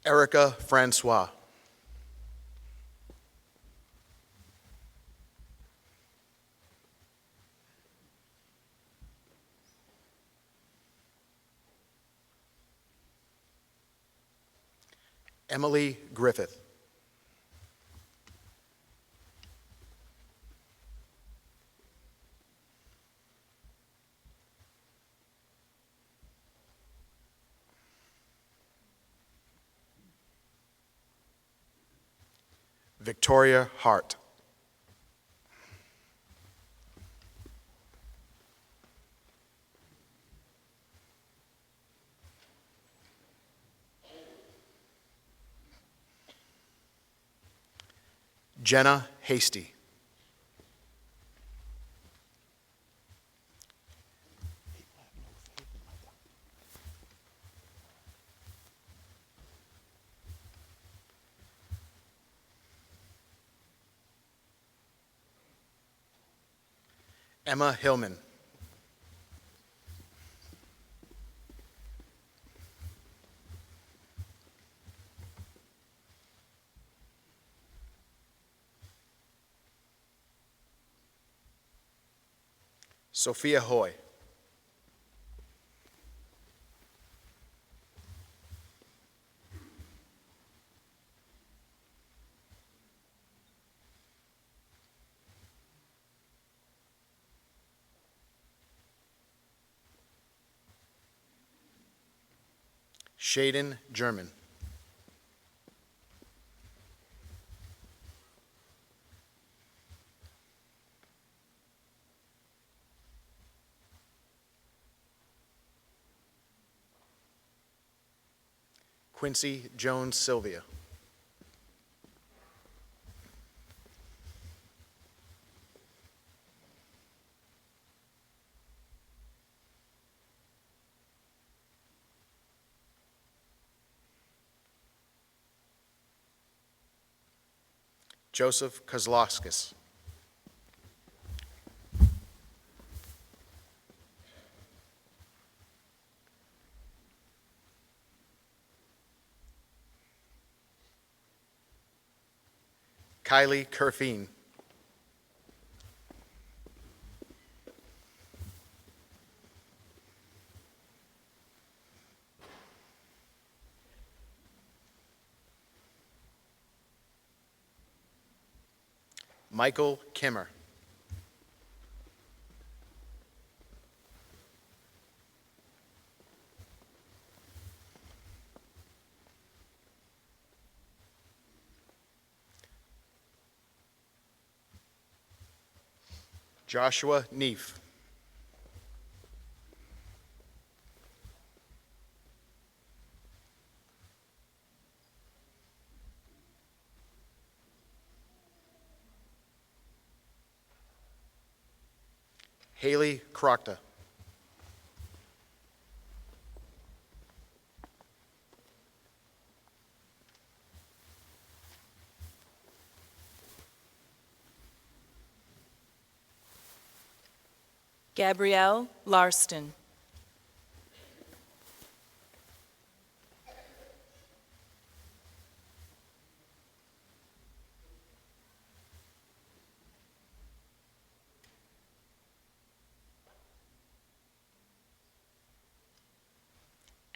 Erica Francois. Emily Griffith. Victoria Hart. Jenna Hasty. Emma Hillman. Sophia Hoy. Shaden German. Quincy Jones Sylvia. Joseph Kozlowskis. Kylie Kerfine. Michael Kimmer. Joshua Neef. Haley Crockta. Gabrielle Larston.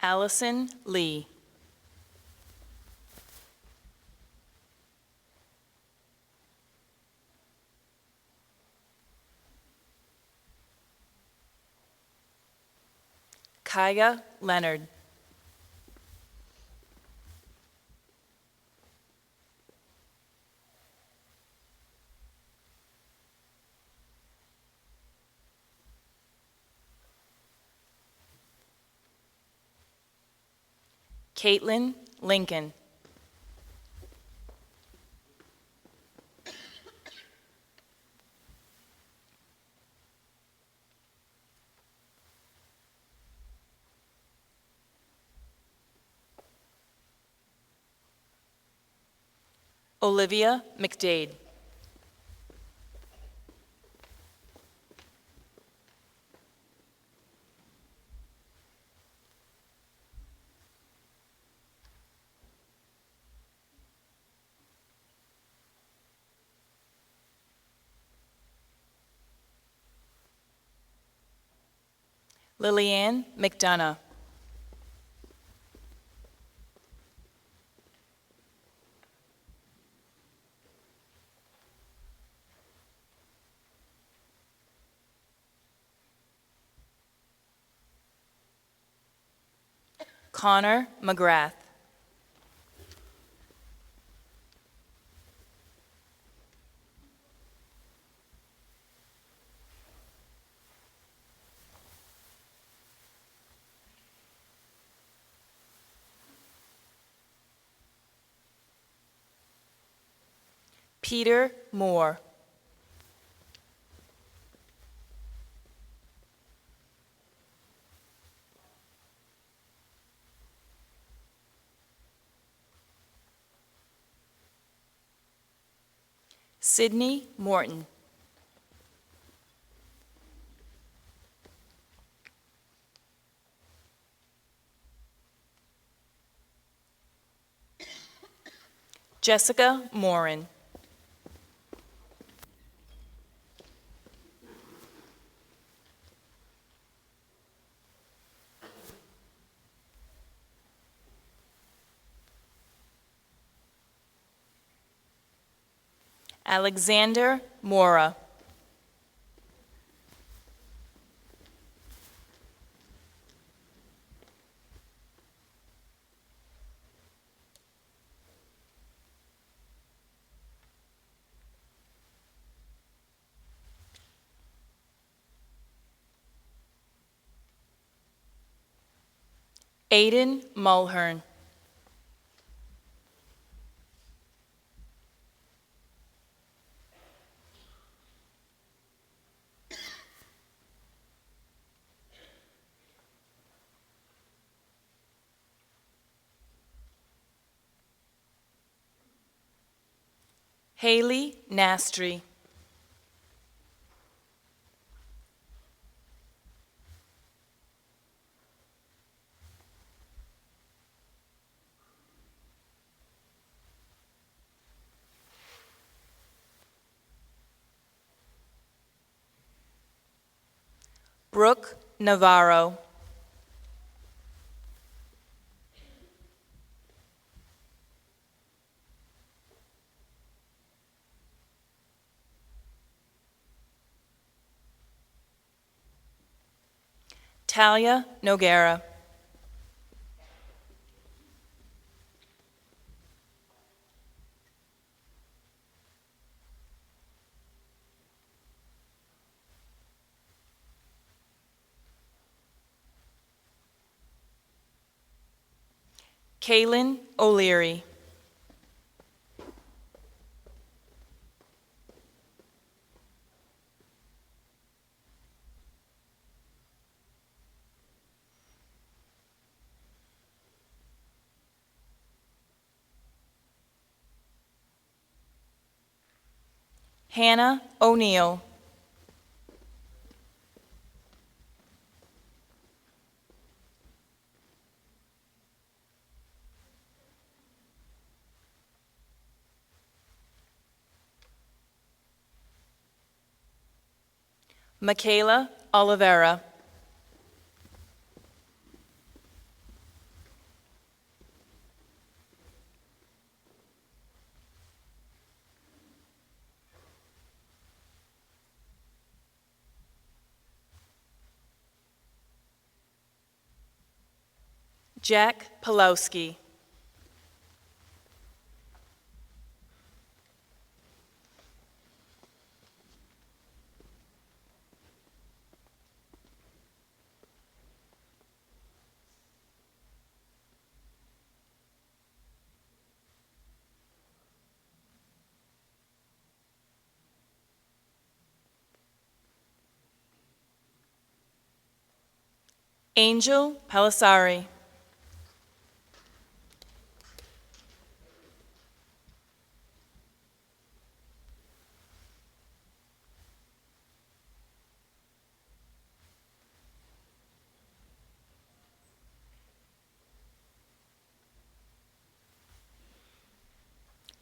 Allison Lee. Kaya Leonard. Caitlin Lincoln. Olivia McDade. Lillian McDonough. Connor McGrath. Peter Moore. Sydney Morton. Jessica Morin. Alexander Mora. Aiden Mulhern. Haley Nastry. Brooke Navarro. Talia Noguera. Kaylin O'Leary. Hannah O'Neill. Michaela Oliveira. Jack Pulowski. Angel Palisari.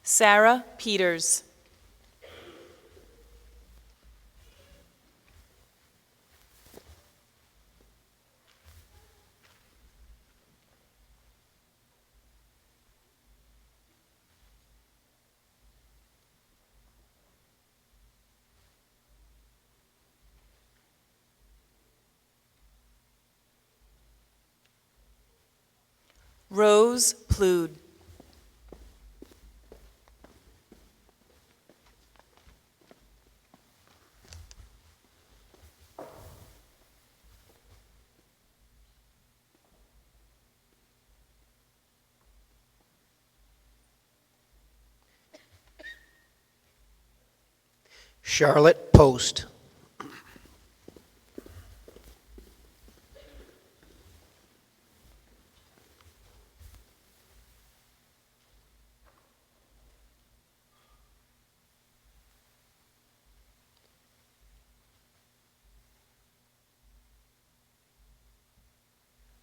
Sarah Peters. Rose Plude. Charlotte Post.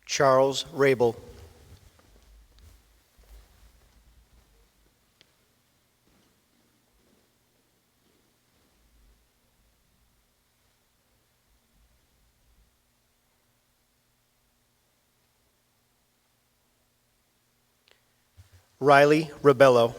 Charles Rabel. Riley Rebello.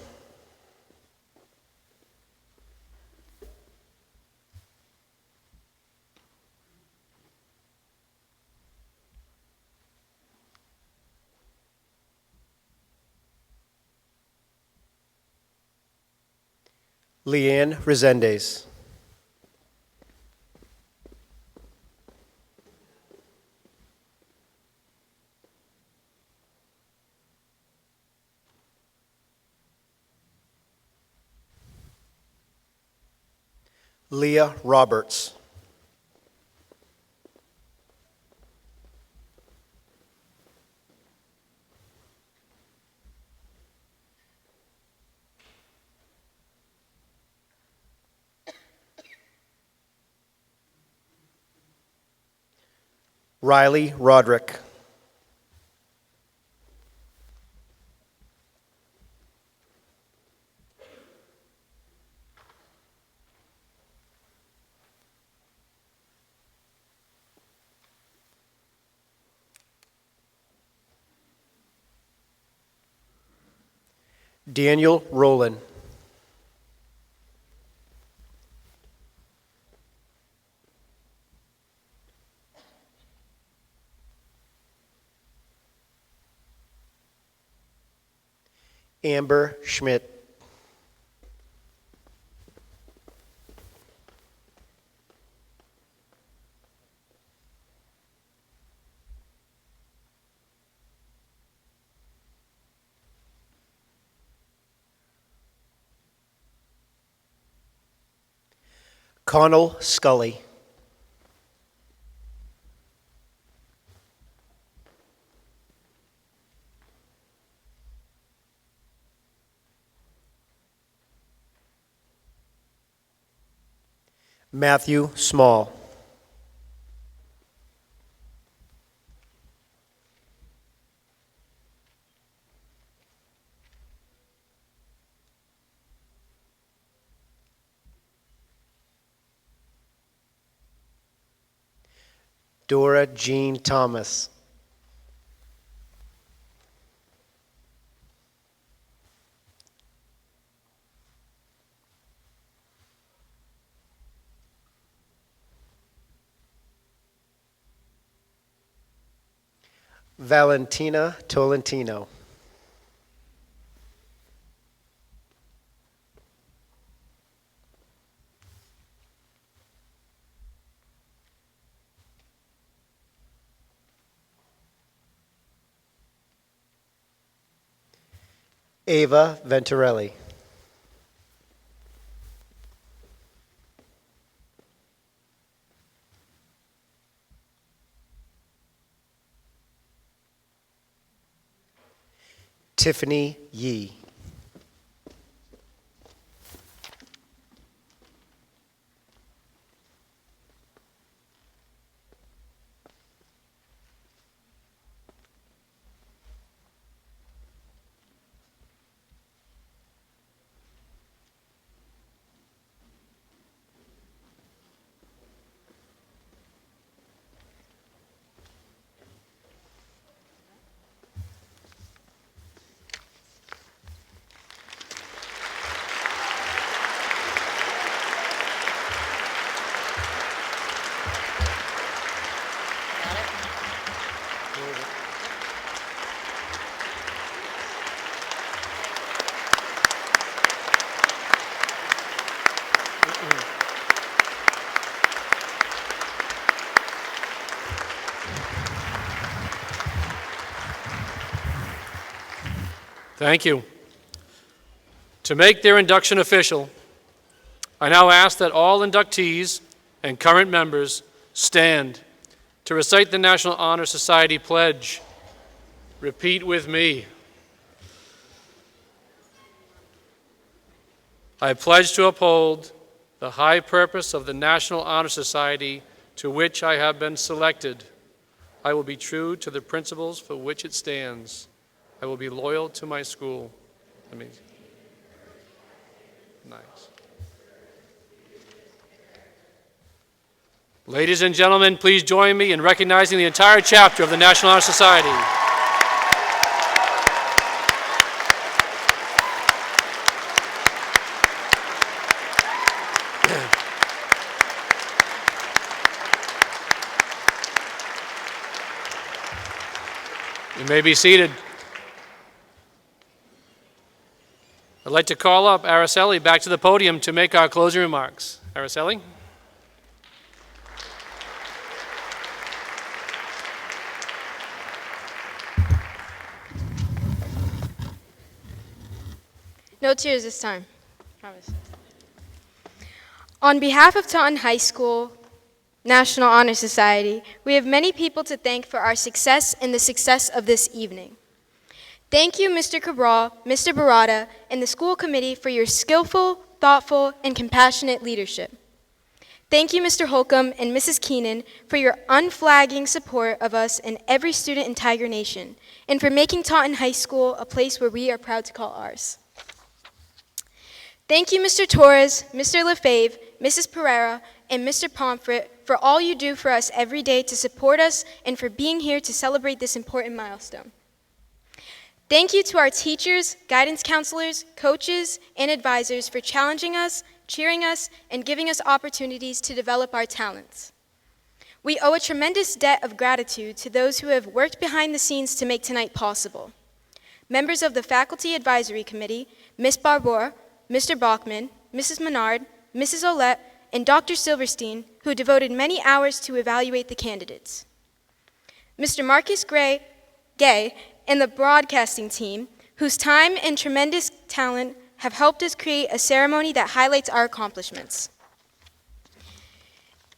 Leanne Resendez. Leah Roberts. Riley Roderick. Daniel Rowland. Amber Schmidt. Connell Scully. Matthew Small. Dora Jean Thomas. Valentina Tolentino. Ava Venturelli. Tiffany Yee. Thank you. To make their induction official, I now ask that all inductees and current members stand to recite the National Honor Society pledge. Repeat with me. I pledge to uphold the high purpose of the National Honor Society to which I have been selected. I will be true to the principles for which it stands. I will be loyal to my school. Nice. Ladies and gentlemen, please join me in recognizing the entire chapter of the National Honor Society. You may be seated. I'd like to call up Araceli back to the podium to make our closing remarks. Araceli? No tears this time. Promise. On behalf of Taunton High School National Honor Society, we have many people to thank for our success and the success of this evening. Thank you, Mr. Cabral, Mr. Barada, and the school committee for your skillful, thoughtful, and compassionate leadership. Thank you, Mr. Holcomb and Mrs. Keenan, for your unflagging support of us and every student in Tiger Nation, and for making Taunton High School a place where we are proud to call ours. Thank you, Mr. Torres, Mr. Lefebvre, Mrs. Pereira, and Mr. Pomfret for all you do for us every day to support us and for being here to celebrate this important milestone. Thank you to our teachers, guidance counselors, coaches, and advisors for challenging us, cheering us, and giving us opportunities to develop our talents. We owe a tremendous debt of gratitude to those who have worked behind the scenes to make tonight possible. Members of the Faculty Advisory Committee, Ms. Barbour, Mr. Bachman, Mrs. Menard, Mrs. Olette, and Dr. Silverstein, who devoted many hours to evaluate the candidates. Mr. Marcus Gay, and the broadcasting team, whose time and tremendous talent have helped us create a ceremony that highlights our accomplishments.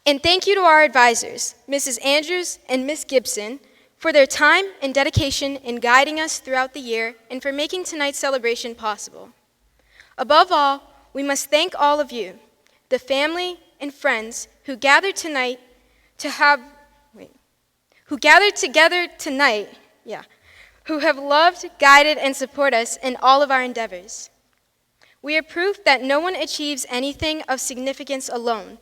And thank you to our advisors, Mrs. Andrews and Ms. Gibson, for their time and dedication in guiding us throughout the year and for making tonight's celebration possible. Above all, we must thank all of you, the family, and friends who gathered tonight to have, who gathered together tonight, who have loved, guided, and support us in all of our endeavors. We are proof that no one achieves anything of significance alone,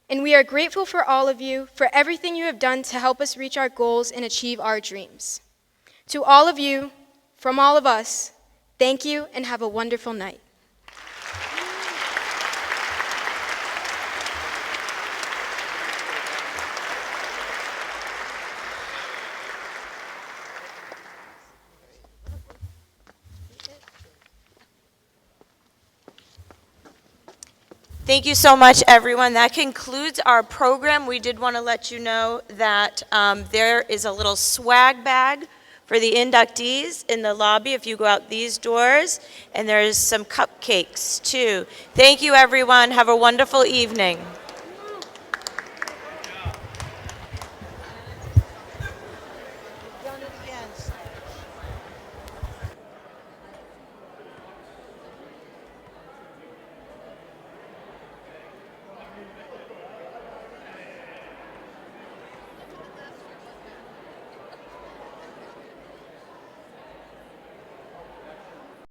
and we are grateful for all of you for everything you have done to help us reach our goals and achieve our dreams. To all of you, from all of us, thank you and have a wonderful night. Thank you so much, everyone. That concludes our program. We did want to let you know that there is a little swag bag for the inductees in the lobby if you go out these doors, and there's some cupcakes too. Thank you, everyone. Have a wonderful evening.